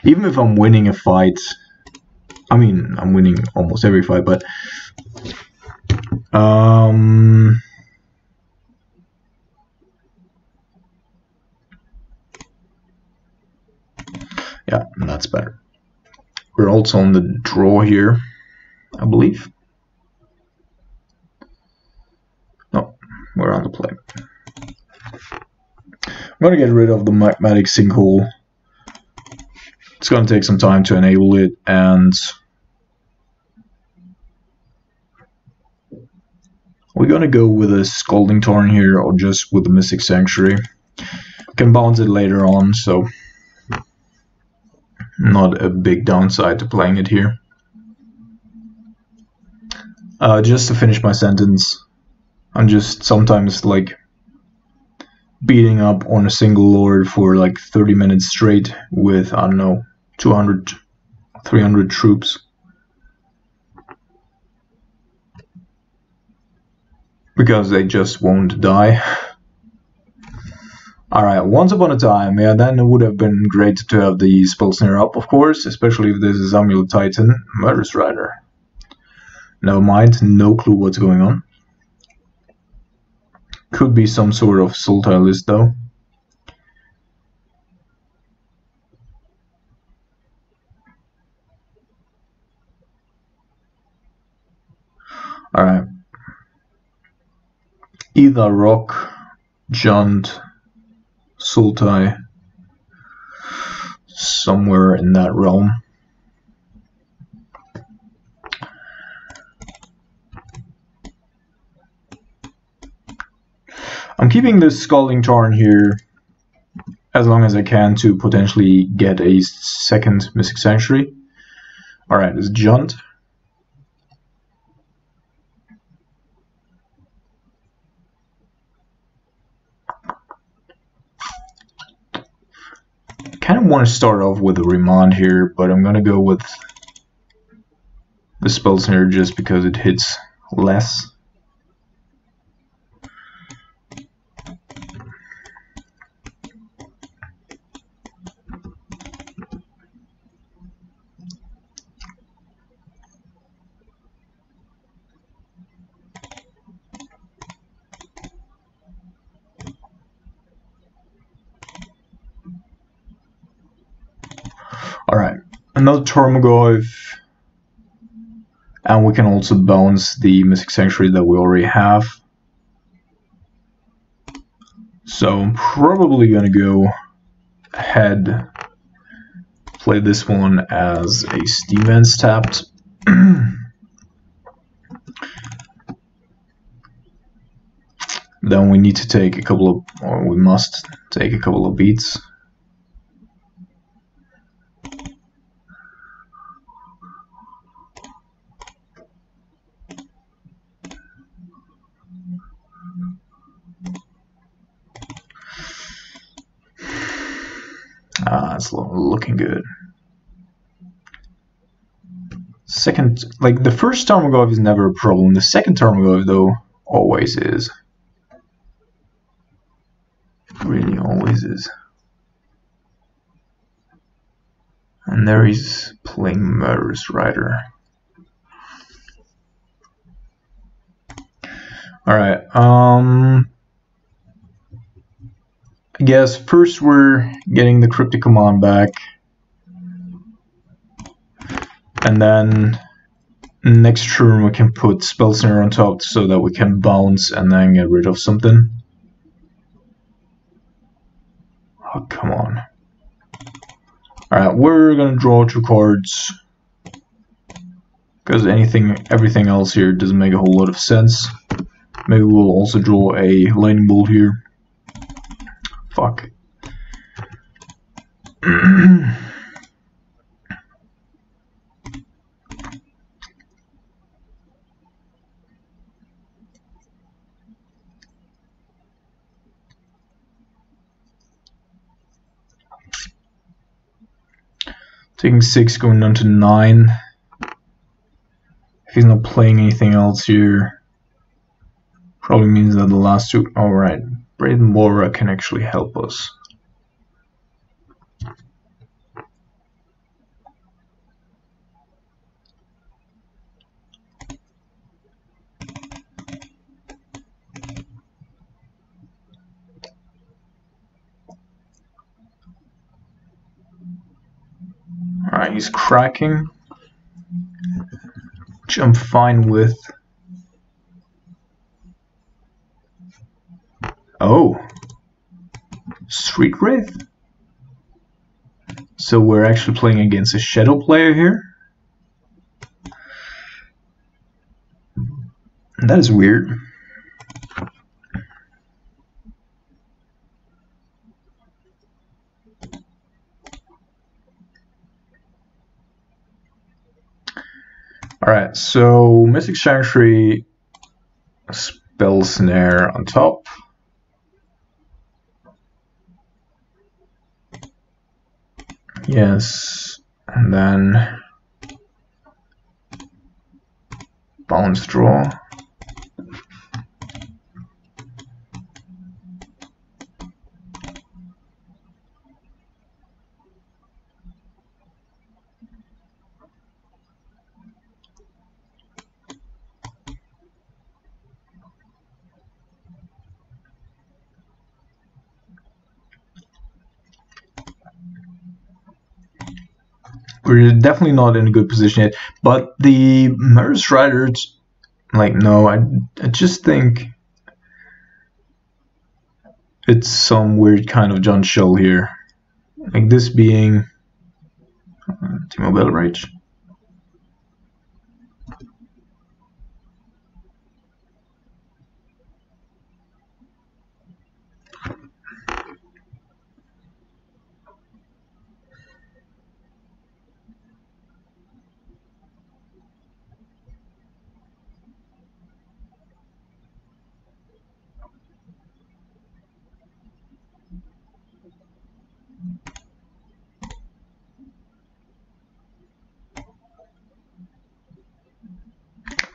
even if I'm winning a fight, I mean I'm winning almost every fight, but yeah, that's better. We're also on the draw here, I believe. No, we're on the play. I'm gonna get rid of the magmatic sinkhole. It's gonna take some time to enable it, and we're gonna go with a Scalding Tarn here, or just with the Mystic Sanctuary. Can bounce it later on, so not a big downside to playing it here. Just to finish my sentence, I'm just sometimes like beating up on a single lord for like 30 minutes straight with, I don't know, 200, 300 troops. Because they just won't die. Alright, once upon a time, yeah, then it would have been great to have the spell snare up, of course, especially if this is Amulet Titan, Murderous Rider. Never mind, no clue what's going on. Could be some sort of Sultai list though. Alright. Either Rock, Junt, Sultai, somewhere in that realm. I'm keeping this Scalding Tarn here as long as I can to potentially get a second Mystic Sanctuary. Alright, it's Junt. Kind of want to start off with a Remand here, but I'm gonna go with the Spell Snare just because it hits less. Alright, another Tormagov, and we can also bounce the Mystic Sanctuary that we already have. So I'm probably gonna go ahead, play this one as a Steam Vents tapped. Then we need to take a couple of, or we must take a couple of beats. It's looking good. Second, like the first Tarmogoyf is never a problem. The second Tarmogoyf, though, always is. Really, always is. And there he's playing Murderous Rider. Alright, I guess first we're getting the Cryptic Command back, and then next turn we can put Spell Snare on top so that we can bounce and then get rid of something. Oh, come on. Alright, we're gonna draw 2 cards, because everything else here doesn't make a whole lot of sense. Maybe we'll also draw a Lightning Bolt here. Fuck. Taking 6, going down to 9. If he's not playing anything else here, probably means that the last 2. Alright, Braden Bora can actually help us. Alright, he's cracking, which I'm fine with. Oh, Street Wraith? So we're actually playing against a Shadow player here? That is weird. Alright, so Mystic Sanctuary, Spell Snare on top. Yes, and then Bounce Draw. We're definitely not in a good position yet, but the Murderous Riders, like, no, I just think it's some weird kind of John Shell here. Like this being T-Mobile Rage.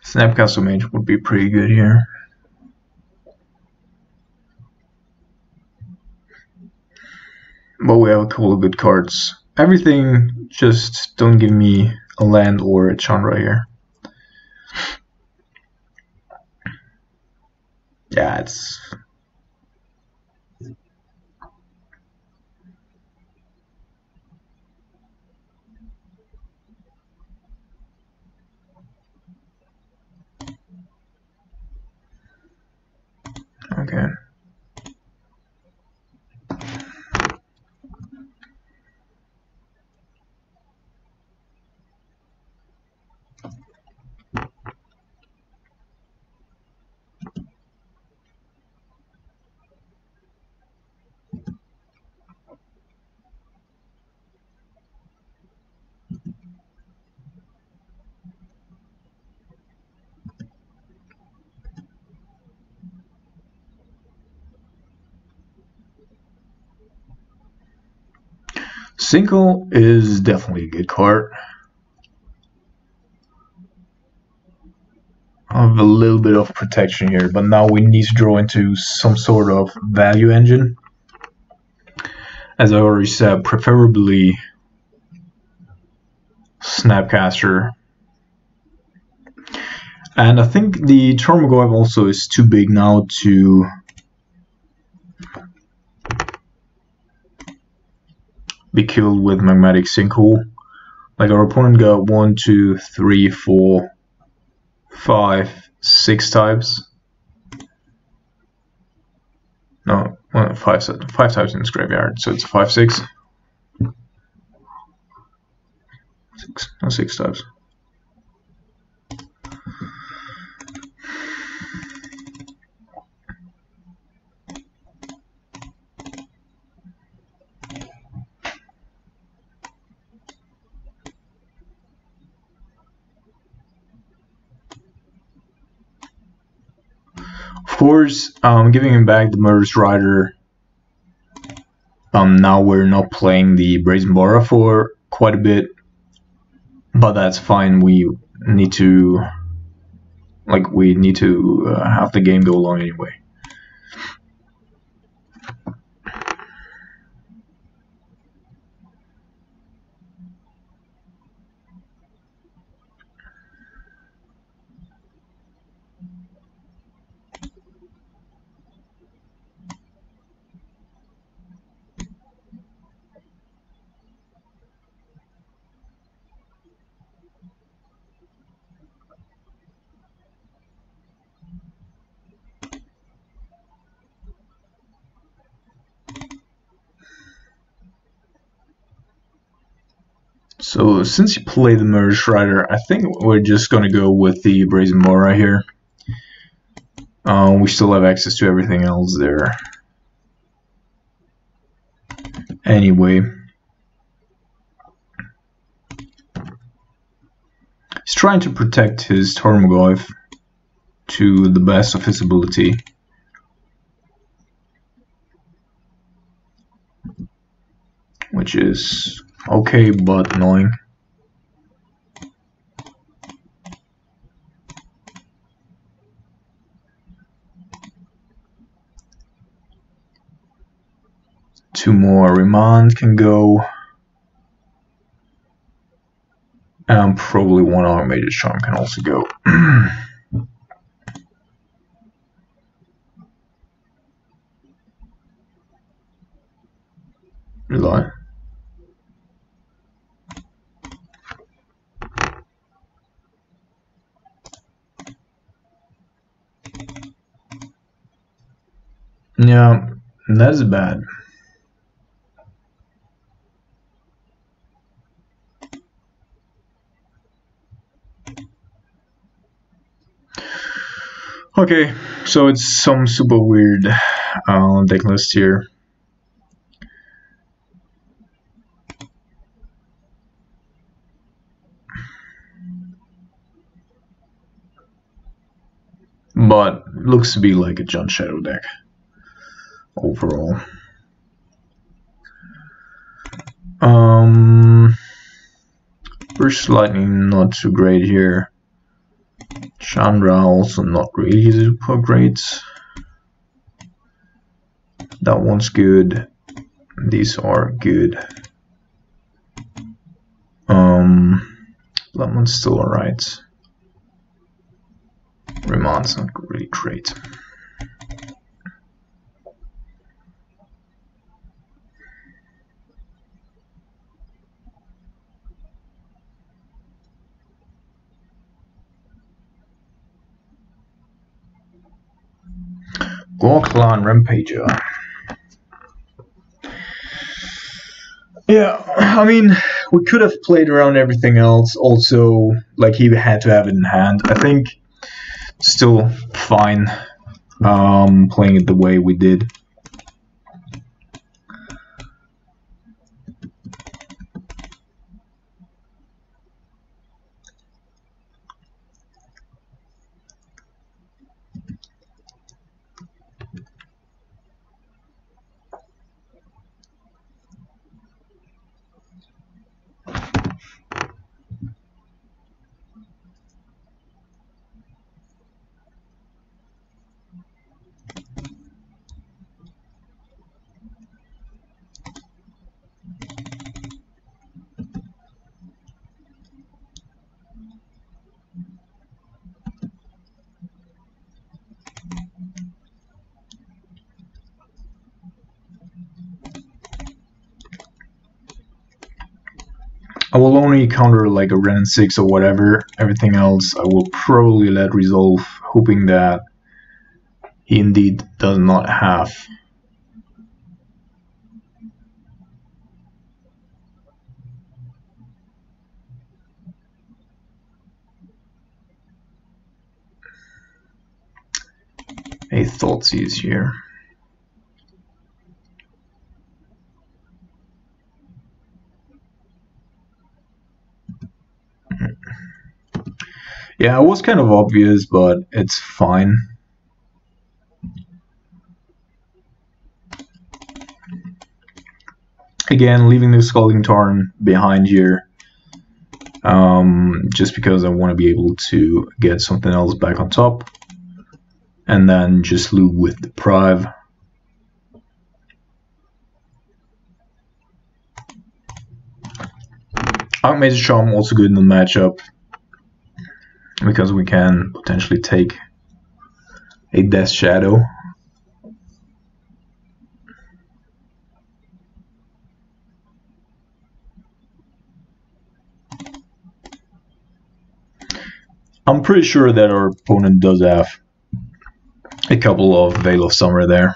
Snapcaster Mage would be pretty good here. But we have a couple of good cards. Everything, just don't give me a land or a Chandra here. Yeah, it's... okay. Single is definitely a good card. I have a little bit of protection here, but now we need to draw into some sort of value engine. As I already said, preferably Snapcaster. And I think the Tarmogoyf also is too big now to be killed with Magmatic Sinkhole. Like our opponent got 1, 2, 3, 4, 5, 6 types. No, well, 5 types in this graveyard, so it's 5, 6. 6 types. Of course, giving him back the Murderous Rider. Now we're not playing the Brazen Bara for quite a bit, but that's fine. We need to, have the game go along anyway. So since you play the Murderous Rider, I think we're just gonna go with the Brazen Bara here. We still have access to everything else there. Anyway, he's trying to protect his Tarmogoyf to the best of his ability. Which is okay, but annoying. Two more Remand can go. And probably one Automated Charm can also go. Rely. Yeah, that's bad. Okay, so it's some super weird deck list here. But looks to be like a John Shadow deck overall. Burst Lightning not too great here. Chandra also not really super great. That one's good. These are good. That one's still alright. Remand's not really great. Gorklan Rampager. Yeah, I mean, we could have played around everything else. Also, like, he had to have it in hand. I think still fine playing it the way we did. I will only counter like a Ren 6 or whatever. Everything else I will probably let resolve, hoping that he indeed does not have a Thoughtseize here. Yeah, it was kind of obvious, but it's fine. Again, leaving the Scalding Tarn behind here, just because I want to be able to get something else back on top, and then just loop with Deprive. Automated Charm also good in the matchup, because we can potentially take a Death Shadow. I'm pretty sure that our opponent does have a couple of Veil of Summer there.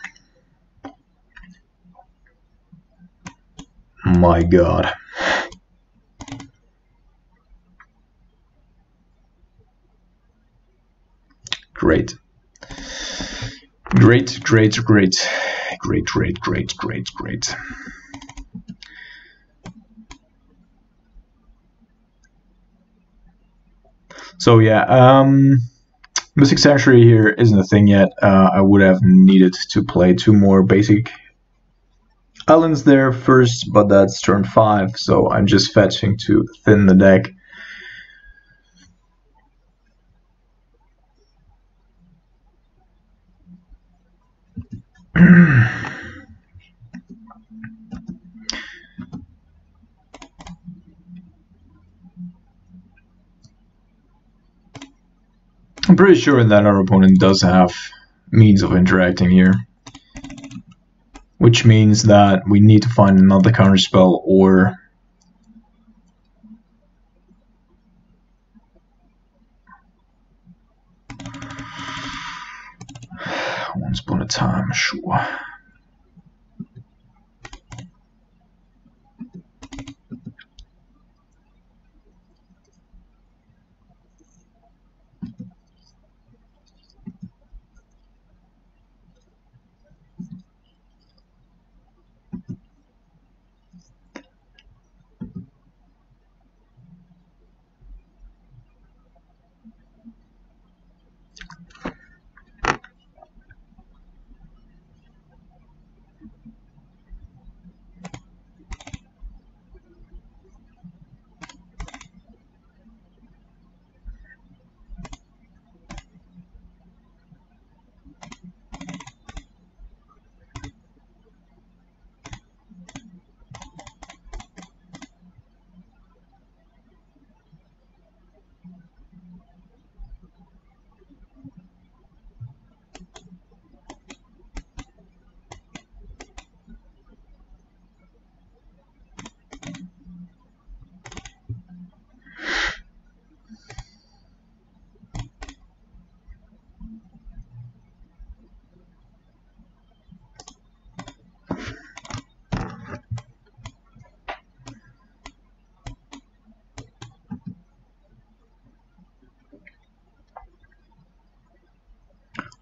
My god. Great. Great, great, great. Great, great, great, great, great. So yeah, Mystic Sanctuary here isn't a thing yet. I would have needed to play 2 more basic islands there first, but that's turn 5, so I'm just fetching to thin the deck. I'm pretty sure that our opponent does have means of interacting here, which means that we need to find another counterspell or once upon a time, sure.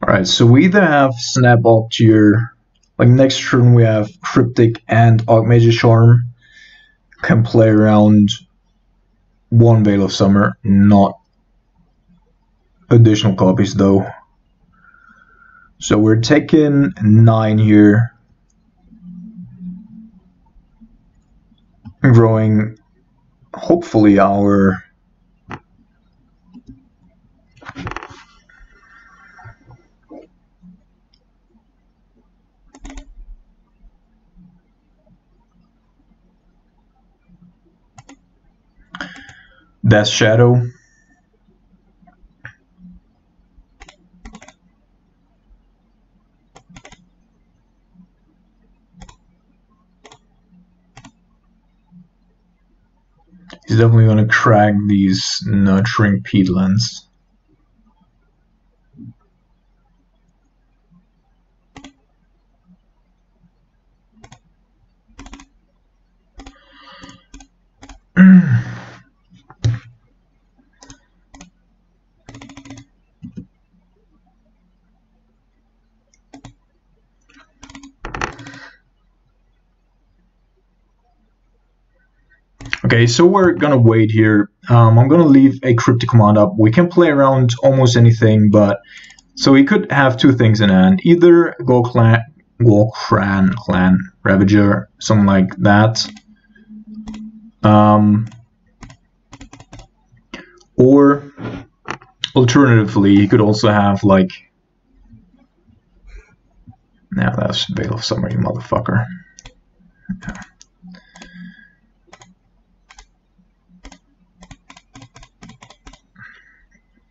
Alright, so we either have Snap Up here, like next turn we have Cryptic and Archmage's Charm, can play around 1 Veil of Summer, not additional copies though. So we're taking 9 here, growing hopefully our Death Shadow. He's definitely going to crack these Nurturing Peatlands. Okay, so we're gonna wait here. I'm gonna leave a Cryptic command up. We can play around almost anything, but so we could have 2 things in hand. Either Golcran Clan Ravager, something like that. Or alternatively, he could also have like, now that's Veil of Summer, you motherfucker. Yeah.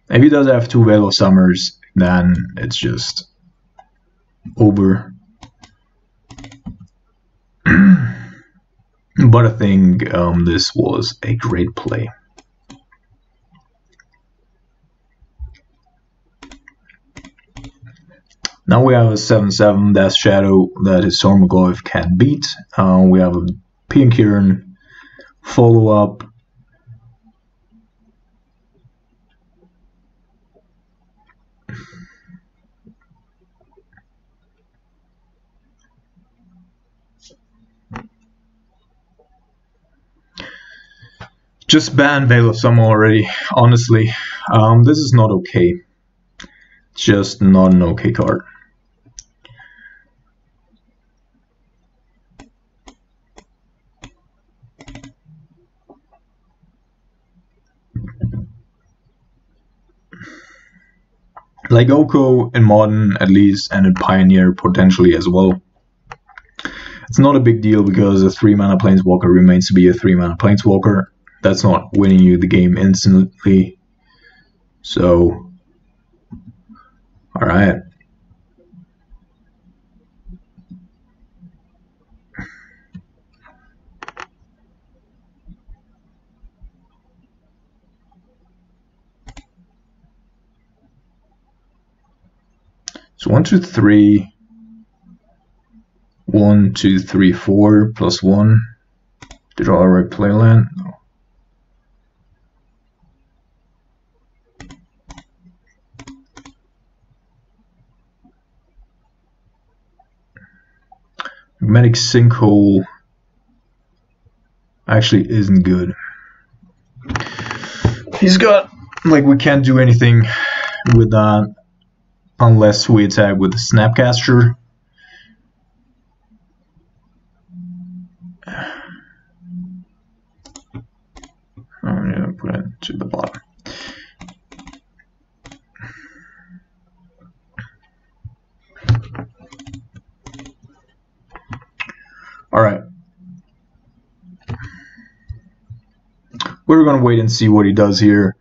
If he does have 2 Veil of Summers, then it's just over. But I think this was a great play. Now we have a 7/7 Death Shadow that his Sormagoyf can beat. We have a Pink Kieran follow-up. Just ban Veil of Summer already, honestly. This is not okay. Just not an okay card. Like Oko in Modern at least, and in Pioneer potentially as well. It's not a big deal because a 3-mana Planeswalker remains to be a 3-mana Planeswalker. That's not winning you the game instantly. So, alright. So 1, 2, 3. 1, 2, 3, 4 plus 1. Did I already play land? No. Magnetic Sinkhole actually isn't good. He's got, like, we can't do anything with that unless we attack with the Snapcaster. I'm gonna put it to the bottom. Alright. We're gonna wait and see what he does here.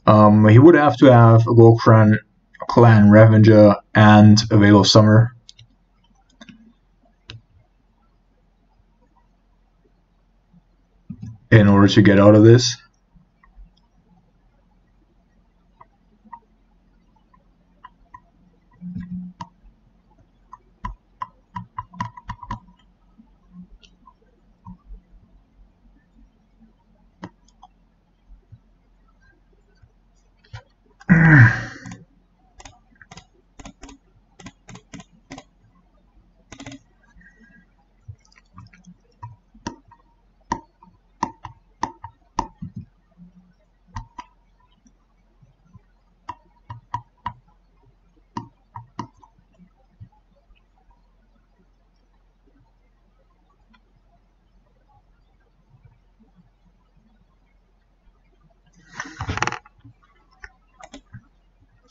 He would have to have a Golcran Clan Revenger and a Veil of Summer. In order to get out of this.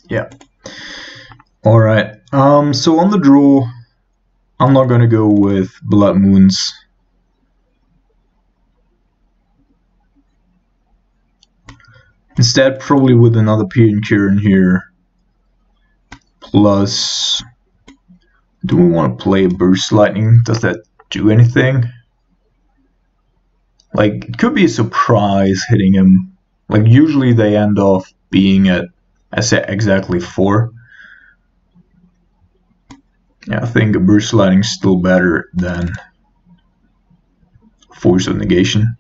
Yeah. Alright. So on the draw, I'm not gonna go with Blood Moons. Instead, probably with another Cure in here. Plus, do we want to play Burst Lightning? Does that do anything? Like, it could be a surprise hitting him. Like, usually they end off being at, I said, exactly 4. Yeah, I think a Burst Lightning is still better than Force of Negation.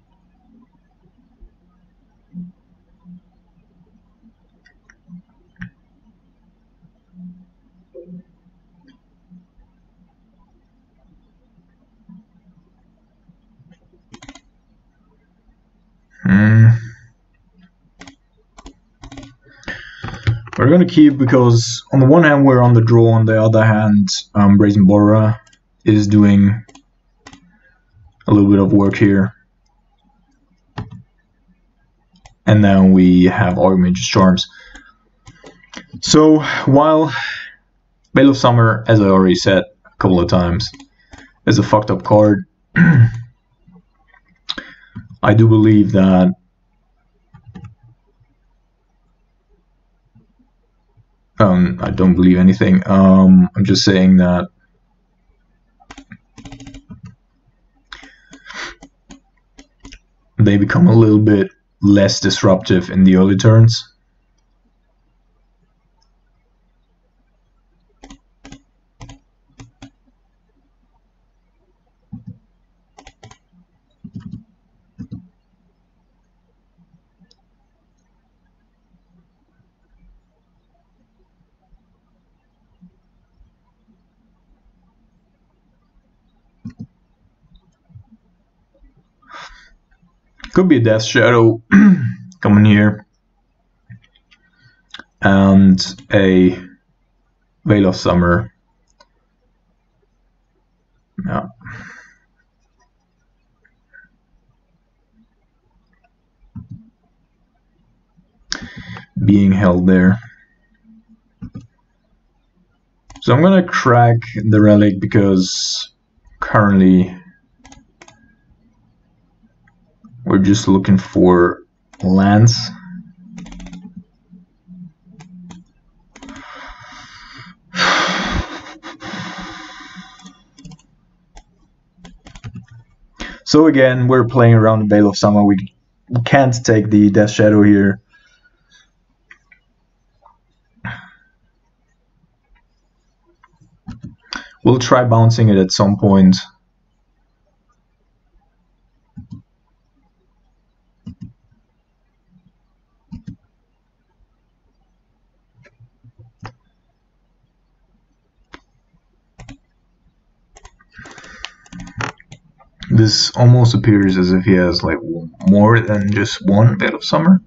We're gonna keep because on the one hand we're on the draw, on the other hand Brazen Borra is doing a little bit of work here. And then we have Archmage's Charms. So while Veil of Summer, as I already said a couple of times, is a fucked up card, I do believe that I don't believe anything. I'm just saying that they become a little bit less disruptive in the early turns. Could be a Death Shadow coming here. And a Veil of Summer. Yeah. Being held there. So I'm gonna crack the relic because currently we're just looking for lands. So again, we're playing around the Veil of Summer. We can't take the Death Shadow here. We'll try bouncing it at some point. This almost appears as if he has like more than just one Veil of Summer.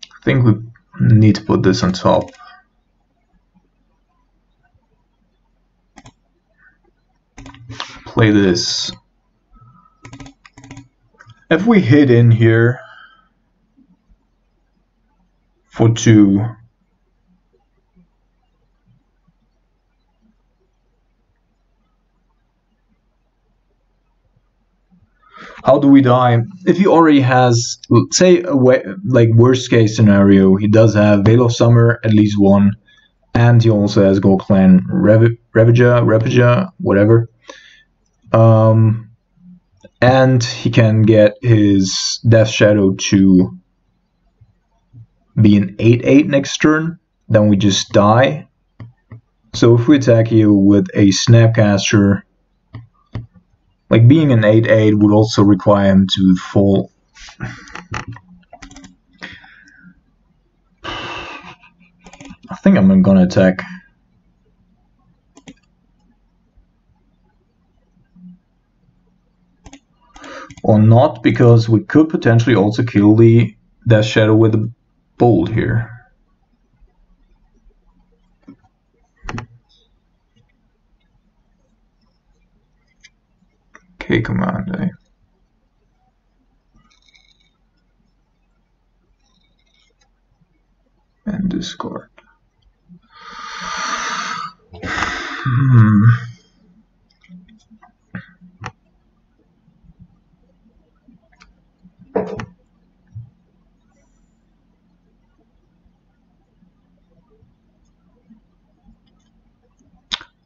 I think we need to put this on top. Play this. If we hit in here for 2, how do we die? If he already has, say, like worst case scenario, he does have Veil of Summer, at least one, and he also has Gold Clan Ravager, whatever. And he can get his Death Shadow to be an 8/8 next turn, then we just die. So if we attack you with a Snapcaster, like being an 8/8 would also require him to fall. I think I'm gonna attack. Or not, because we could potentially also kill the Death Shadow with a bolt here. Okay, command A. And discard.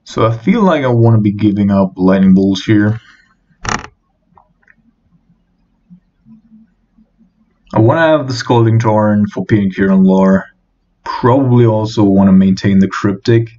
So I feel like I want to be giving up lightning bolts here. I want to have the Scalding Torrent for Pioneer and Lore. Probably also want to maintain the Cryptic.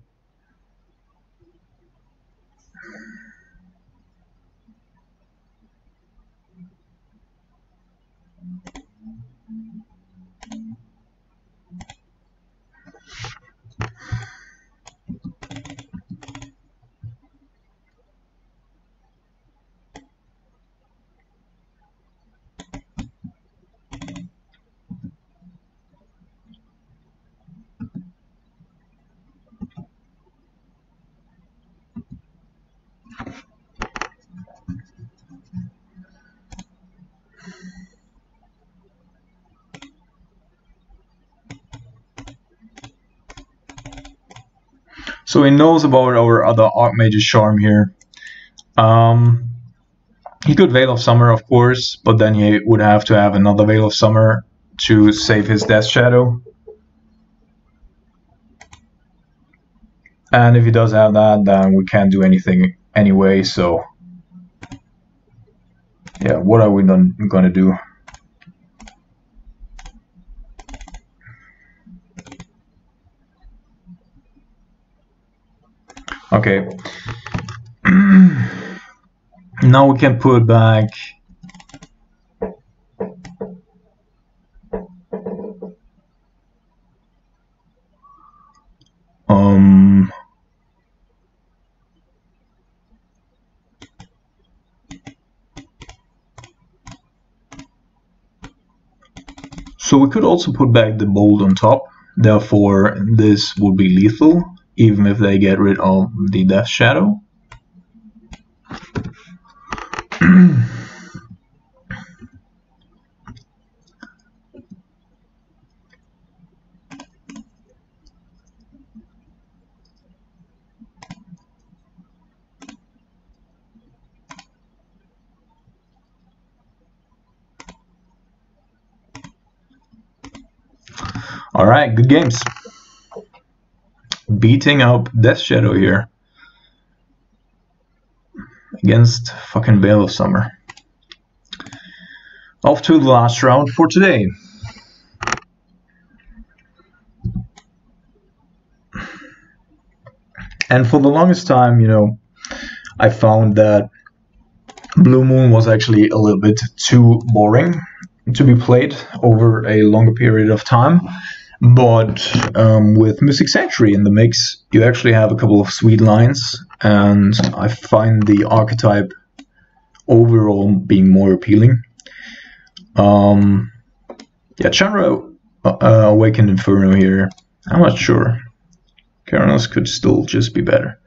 So he knows about our other Archmage's Charm here. He could Veil of Summer, of course, but then he would have to have another Veil of Summer to save his Death Shadow. And if he does have that, then we can't do anything anyway, so... yeah, what are we gonna do? Okay. Now we can put back So we could also put back the bolt on top, therefore this would be lethal, even if they get rid of the Death Shadow. Alright, good games. Beating up Death Shadow here against fucking Veil of Summer. Off to the last round for today. And for the longest time, you know, I found that Blue Moon was actually a little bit too boring to be played over a longer period of time. But with Mystic Sanctuary in the mix, you actually have a couple of sweet lines, and I find the archetype overall being more appealing. Yeah, Chandra Awakened Inferno here, I'm not sure. Keranos could still just be better.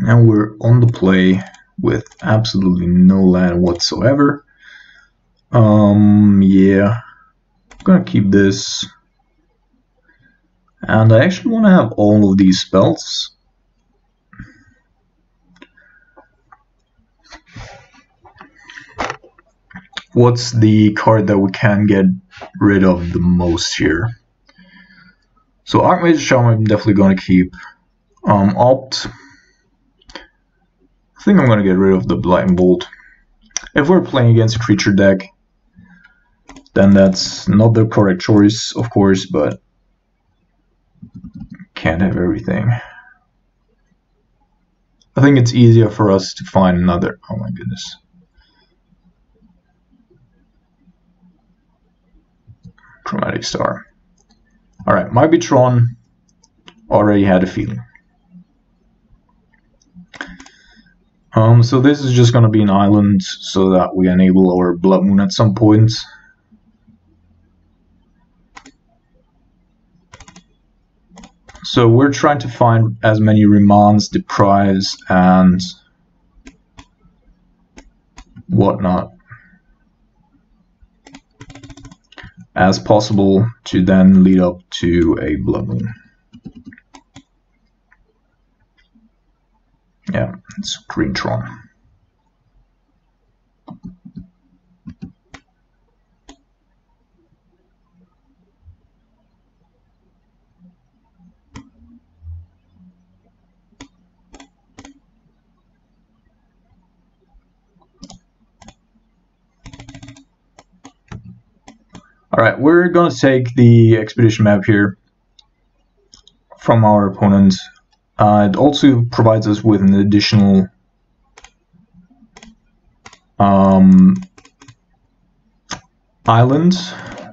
Now we're on the play with absolutely no land whatsoever. Yeah, I'm gonna keep this. And I actually want to have all of these spells. What's the card that we can get rid of the most here? So Archmage Shaman I'm definitely gonna keep. Opt. I think I'm gonna get rid of the Blight Bolt. If we're playing against a creature deck, then that's not the correct choice, of course, but can't have everything. I think it's easier for us to find another. Oh my goodness. Chromatic Star. Alright, might be Tron. Already had a feeling. So this is just going to be an island so that we enable our Blood Moon at some point. So we're trying to find as many remands, deprives, and whatnot as possible to then lead up to a Blood Moon. Yeah, it's Green Tron. Alright, we're going to take the expedition map here from our opponent. It also provides us with an additional island,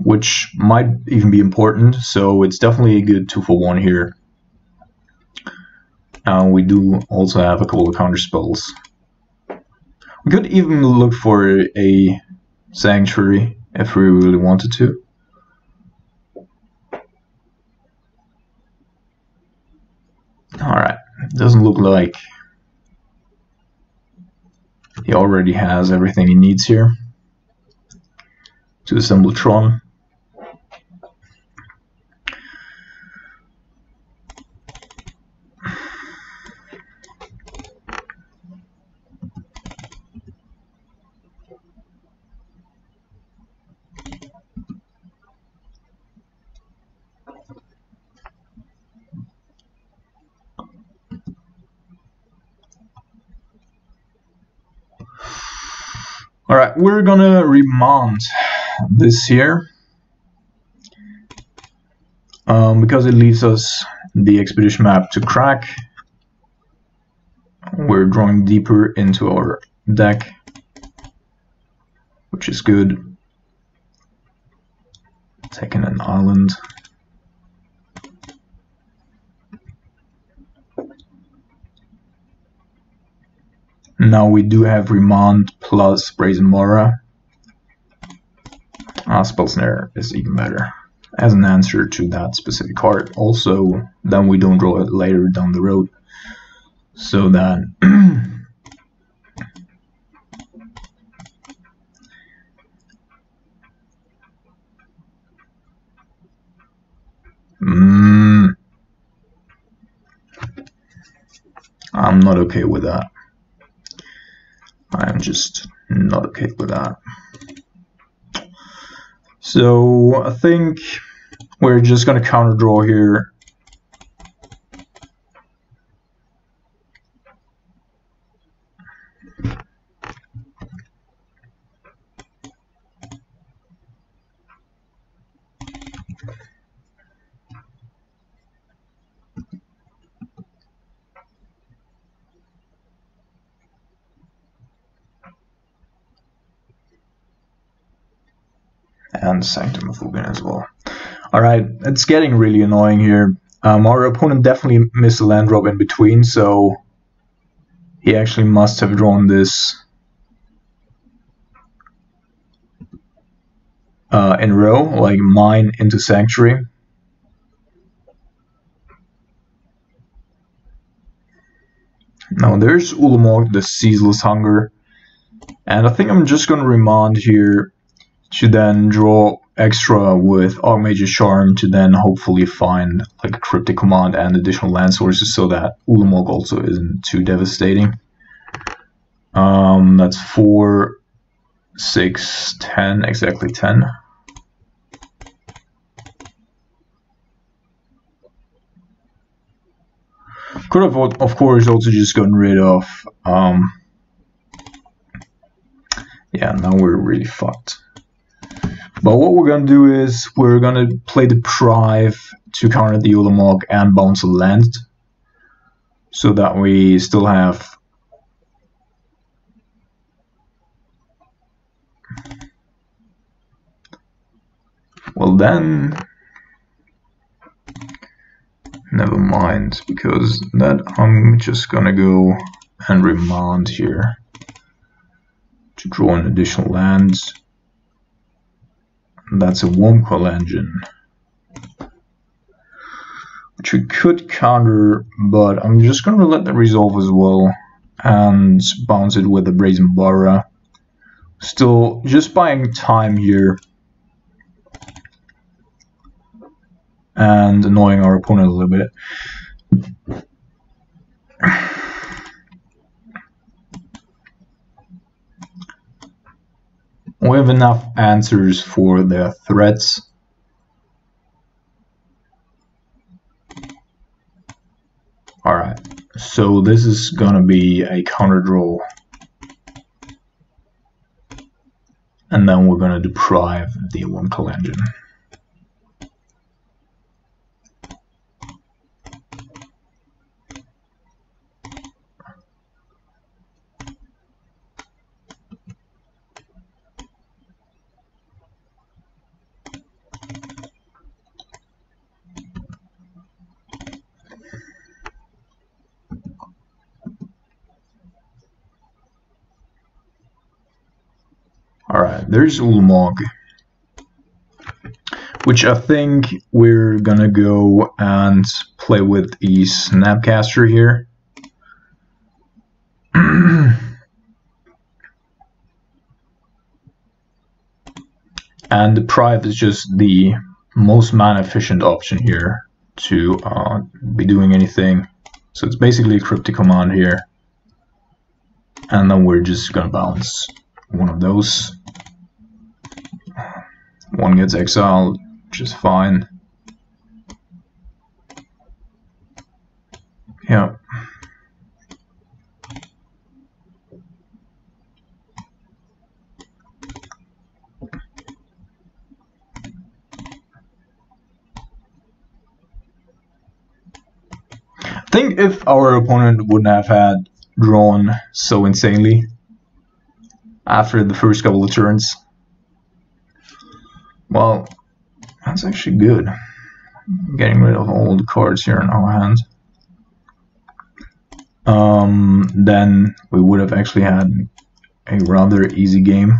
which might even be important, so it's definitely a good 2-for-1 here. We do also have a couple of counter spells. We could even look for a Sanctuary if we really wanted to. Alright, doesn't look like he already has everything he needs here. to assemble Tron. Alright, we're gonna remount this here because it leaves us the expedition map to crack. We're drawing deeper into our deck, which is good. Taking an island. Now we do have Remount plus Brazen Mora. Spell Snare is even better as an answer to that specific card. Also, then we don't draw it later down the road. So that I'm not okay with that. I'm just not okay with that. So I think we're just going to counter draw here. And Sanctum of Ugin as well. Alright, it's getting really annoying here. Our opponent definitely missed a land drop in between, so he actually must have drawn this in a row, like mine into Sanctuary. Now there's Ulamog, the Ceaseless Hunger, and I think I'm just going to remand here to then draw extra with Archmage's Charm to then hopefully find like a Cryptic Command and additional land sources so that Ulamog also isn't too devastating. That's 4, 6, 10, exactly 10. Could have, of course, also just gotten rid of... yeah, now we're really fucked. But what we're going to do is we're going to play Deprive to counter the Ulamog and bounce a land, so that we still have... Well then... Never mind, because that I'm just going to go and remand here to draw an additional land. That's a Wurmcoil Engine, which we could counter, but I'm just going to let that resolve as well and bounce it with the Brazen Bara. Still just buying time here and annoying our opponent a little bit. We have enough answers for their threats. Alright, so this is gonna be a counter draw. And then we're gonna deprive the Wurmcoil Engine. Alright, there's Ulamog, which I think we're gonna go and play with the Snapcaster here. and deprive is just the most mana efficient option here to be doing anything. So it's basically a cryptic command here, and then we're just gonna bounce one of those. One gets exiled, which is fine. Yeah. I think if our opponent wouldn't have had drawn so insanely after the first couple of turns, well, that's actually good. Getting rid of all the cards here in our hand. Then we would have actually had a rather easy game,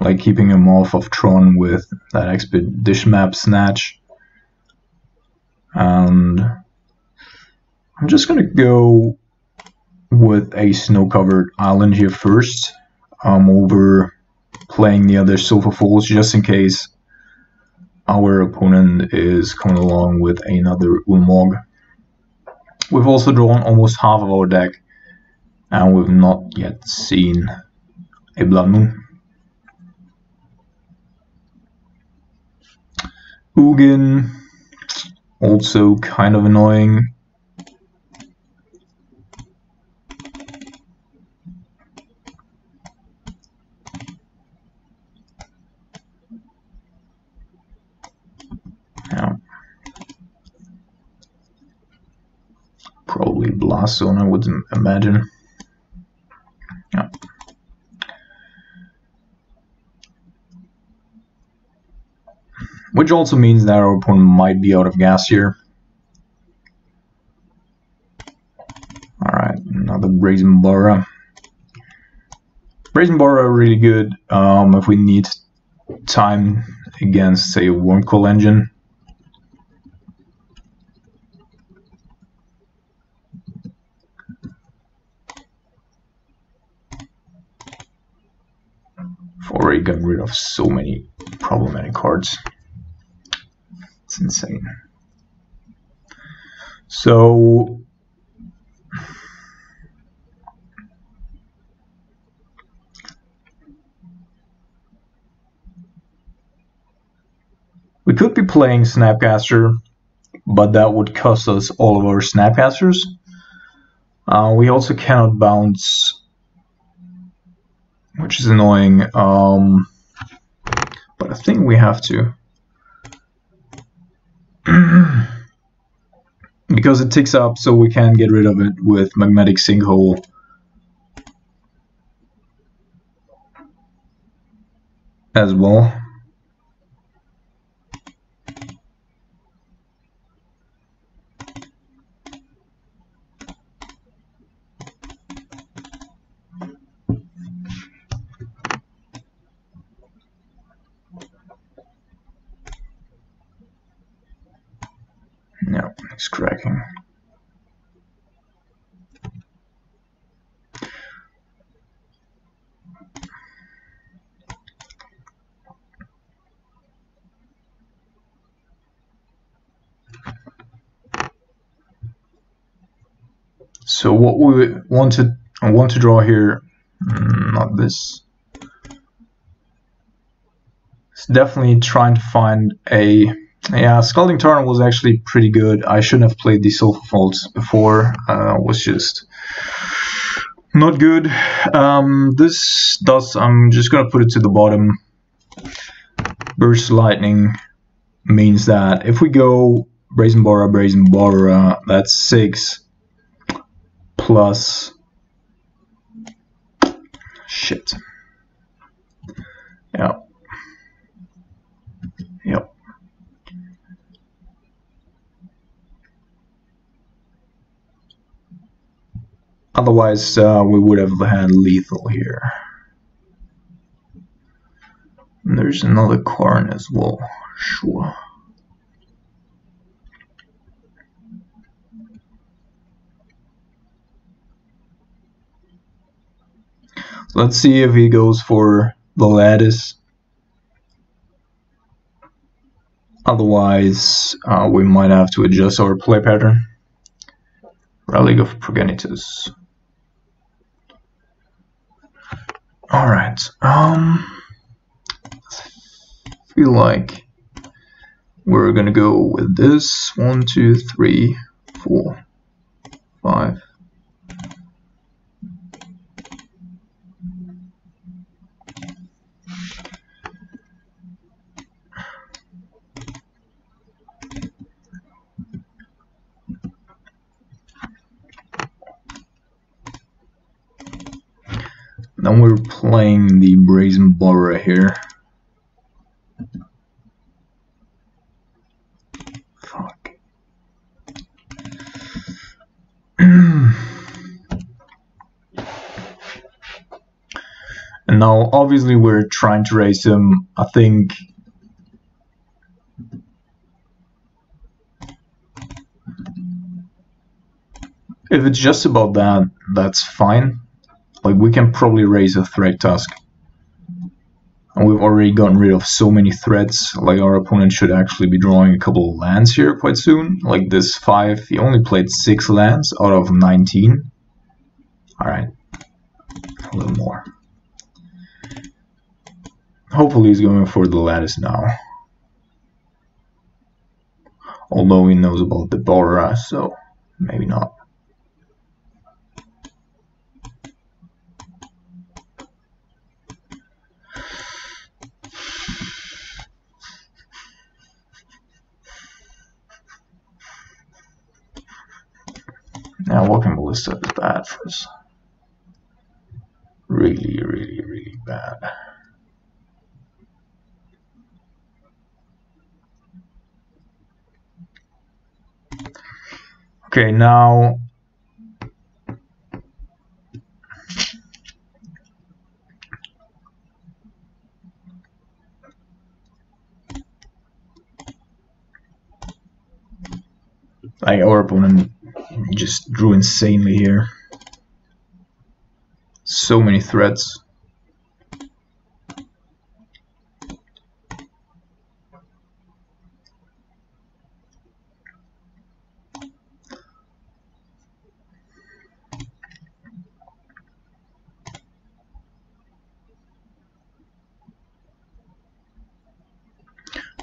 like keeping him off of Tron with that expedition map snatch. And I'm just gonna go with a snow-covered island here first, over playing the other Sofa Falls, just in case our opponent is coming along with another Ulamog. We've also drawn almost half of our deck, and we've not yet seen a Blood Moon. Ugin, also kind of annoying. Yeah. Probably Blast Zone, I would imagine. Yeah. Which also means that our opponent might be out of gas here. Alright, another Brazen Borra. Brazen Borra are really good if we need time against, say, a Wormcoil Engine. I've already gotten rid of so many problematic cards. It's insane. So we could be playing Snapcaster, but that would cost us all of our Snapcasters. We also cannot bounce, which is annoying, but I think we have to. Because it ticks up, so we can get rid of it with Magmatic Sinkhole. As well. No, it's cracking. So what we want to draw here, not this. It's definitely trying to find a. Yeah, Scalding Tarn was actually pretty good. I shouldn't have played the Sulfur Faults before. Was just not good. This does. I'm just gonna put it to the bottom. Burst Lightning means that if we go Brazen Borra, that's 6 plus. Shit. Yeah. Yep. Otherwise, we would have had lethal here. And there's another Karn as well. Sure. So let's see if he goes for the Lattice. Otherwise, we might have to adjust our play pattern. Relic of Progenitus. Alright, feel like we're gonna go with this. 1, 2, 3, 4, 5. Then we're playing the Brazen Borrower here. Fuck. And now obviously we're trying to raise him. I think if it's just about that, that's fine. Like, we can probably raise a Thragtusk. And we've already gotten rid of so many threats. Like, our opponent should actually be drawing a couple of lands here quite soon. Like this 5, he only played 6 lands out of 19. Alright. A little more. Hopefully he's going for the lattice now. Although he knows about the Borra, so maybe not. Now, Walking Ballista is bad for us. Really, really, really bad. Okay, now our opponent just drew insanely here. So many threats.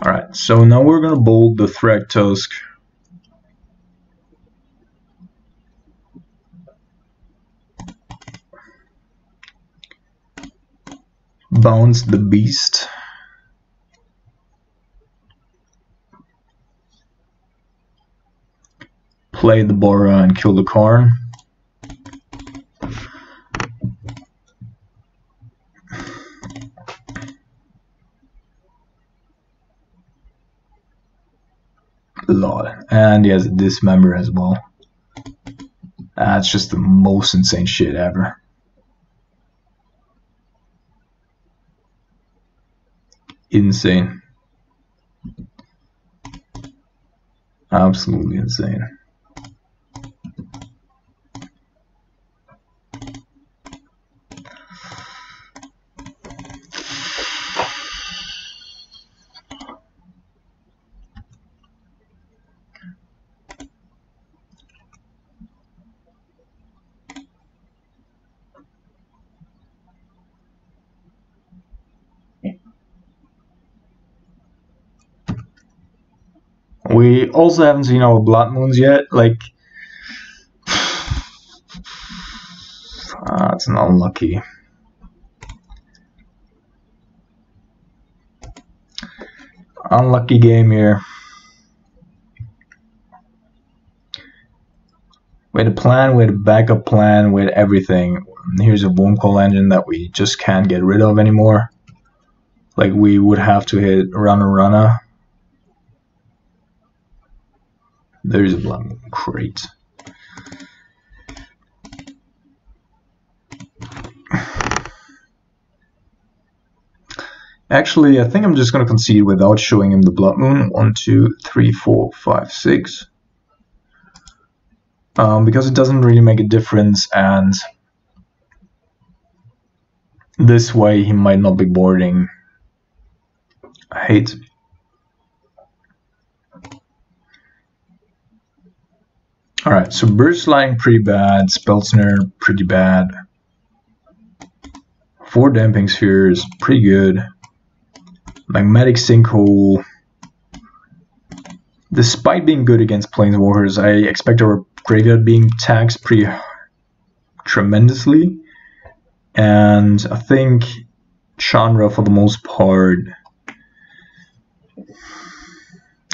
Alright, so now we're gonna bolt the Thragtusk. Bounce the beast. Play the Borra and kill the Karn. Lol. And he has a Dismember as well. That's just the most insane shit ever. Insane. Absolutely insane. We also haven't seen our Blood Moons yet. Like, it's an unlucky. Unlucky game here. We had a plan, we had a backup plan, we had everything. Here's a Wormcoil Engine that we just can't get rid of anymore. Like, we would have to hit Runner. There's a Blood Moon. Great. Actually, I think I'm just going to concede without showing him the Blood Moon. 1, 2, 3, 4, 5, 6. Because it doesn't really make a difference, and this way he might not be boarding. I hate Alright, so Burst Lightning pretty bad, Spell Snare pretty bad. 4 Damping Spheres, pretty good. Magmatic Sinkhole. Despite being good against Planeswalkers, I expect our graveyard being taxed pretty tremendously. And I think Chandra, for the most part,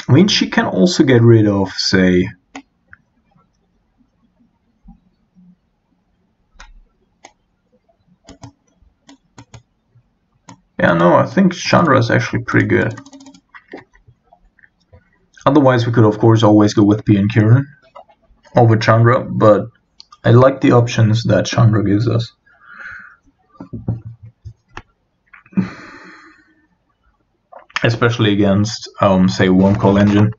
I mean, she can also get rid of, say, yeah, no, I think Chandra is actually pretty good. Otherwise, we could, of course, always go with P and Kieran over Chandra, but I like the options that Chandra gives us. Especially against, say, Wormcall Engine.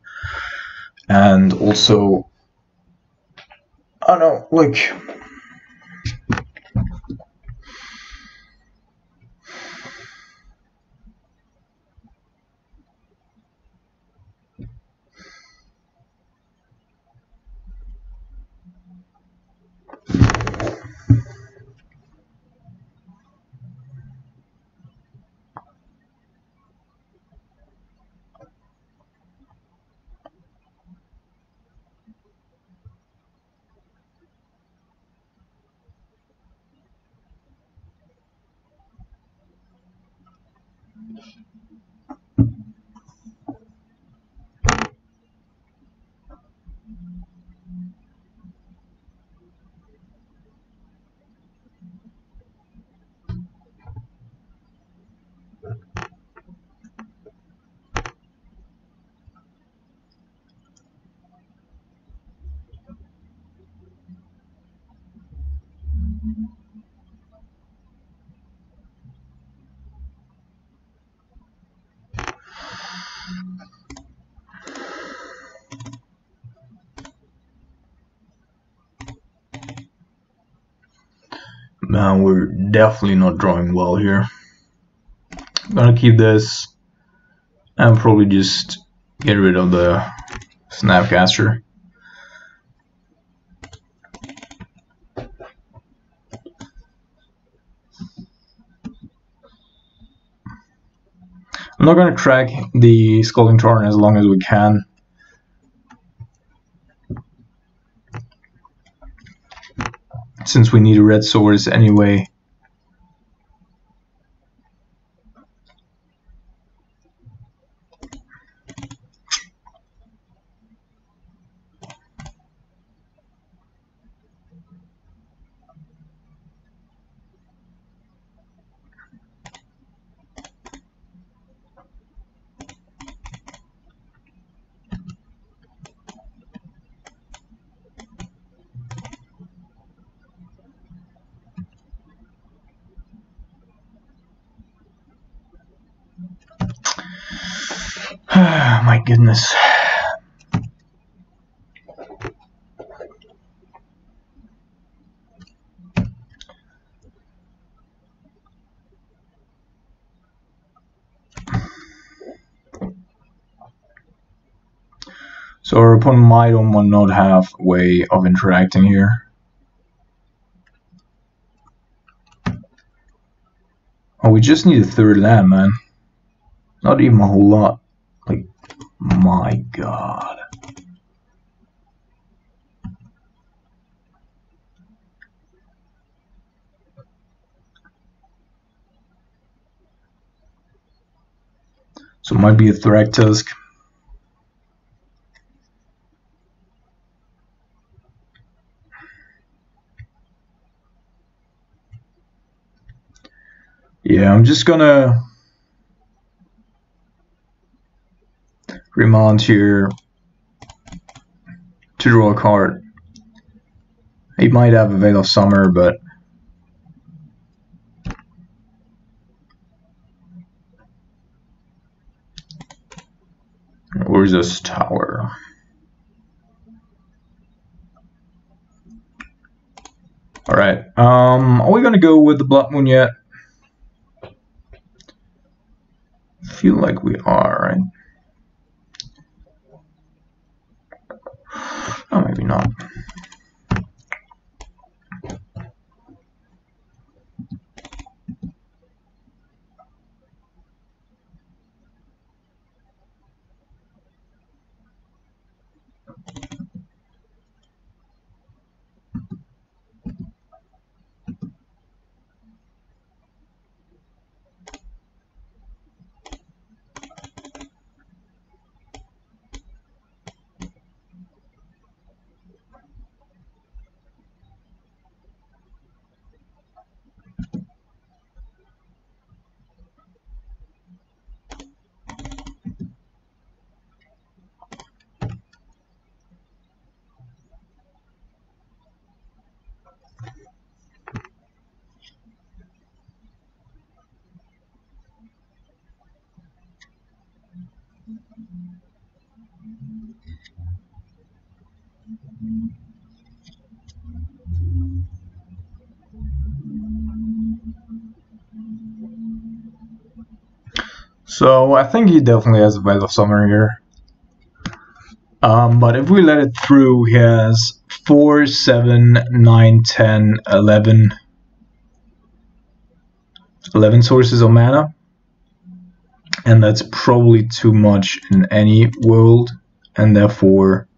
And also, I don't know, like, man, we're definitely not drawing well here. I'm gonna keep this and probably just get rid of the Snapcaster. I'm not gonna track the Scalding Tron as long as we can. Since we need a red source anyway. My goodness. So our opponent might or might not have a way of interacting here. Oh, we just need a third land, man. Not even a whole lot. Like, my god. So it might be a Thragtusk. Yeah, I'm just gonna remount here to draw a card. He might have a Veil of Summer, but where's this tower? Alright, are we gonna go with the Blood Moon yet? Feel like we are, right? Oh, maybe not. So I think he definitely has a Veil of Summer here. But if we let it through, he has 4, 7, 9, 10, 11 sources of mana. And that's probably too much in any world, and therefore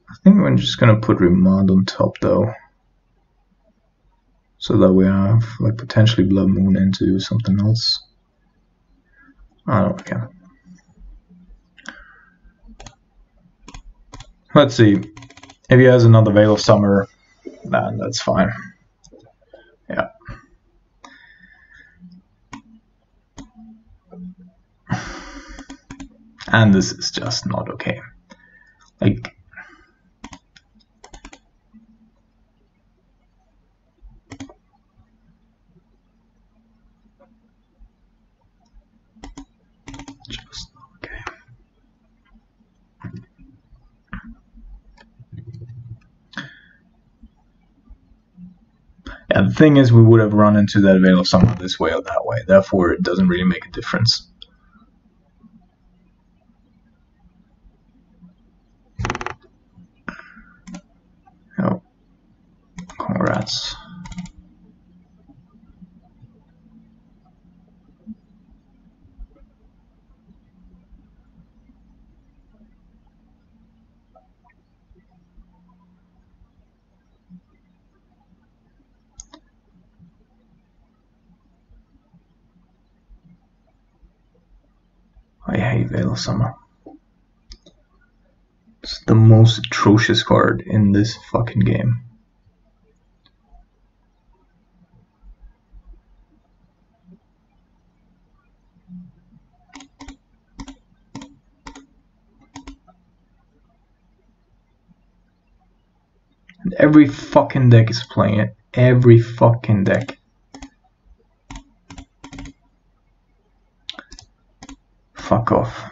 I think we're just gonna put Remand on top though, so that we have like potentially Blood Moon into something else. Oh, okay. Let's see. If he has another Veil of Summer, then that's fine. Yeah. And this is just not okay. Like, just not okay. Yeah, the thing is, we would have run into that Veil of Summer this way or that way. Therefore, it doesn't really make a difference. Oh, congrats. I hate Veil of Summer. It's the most atrocious card in this fucking game. And every fucking deck is playing it. Every fucking deck. Fuck off.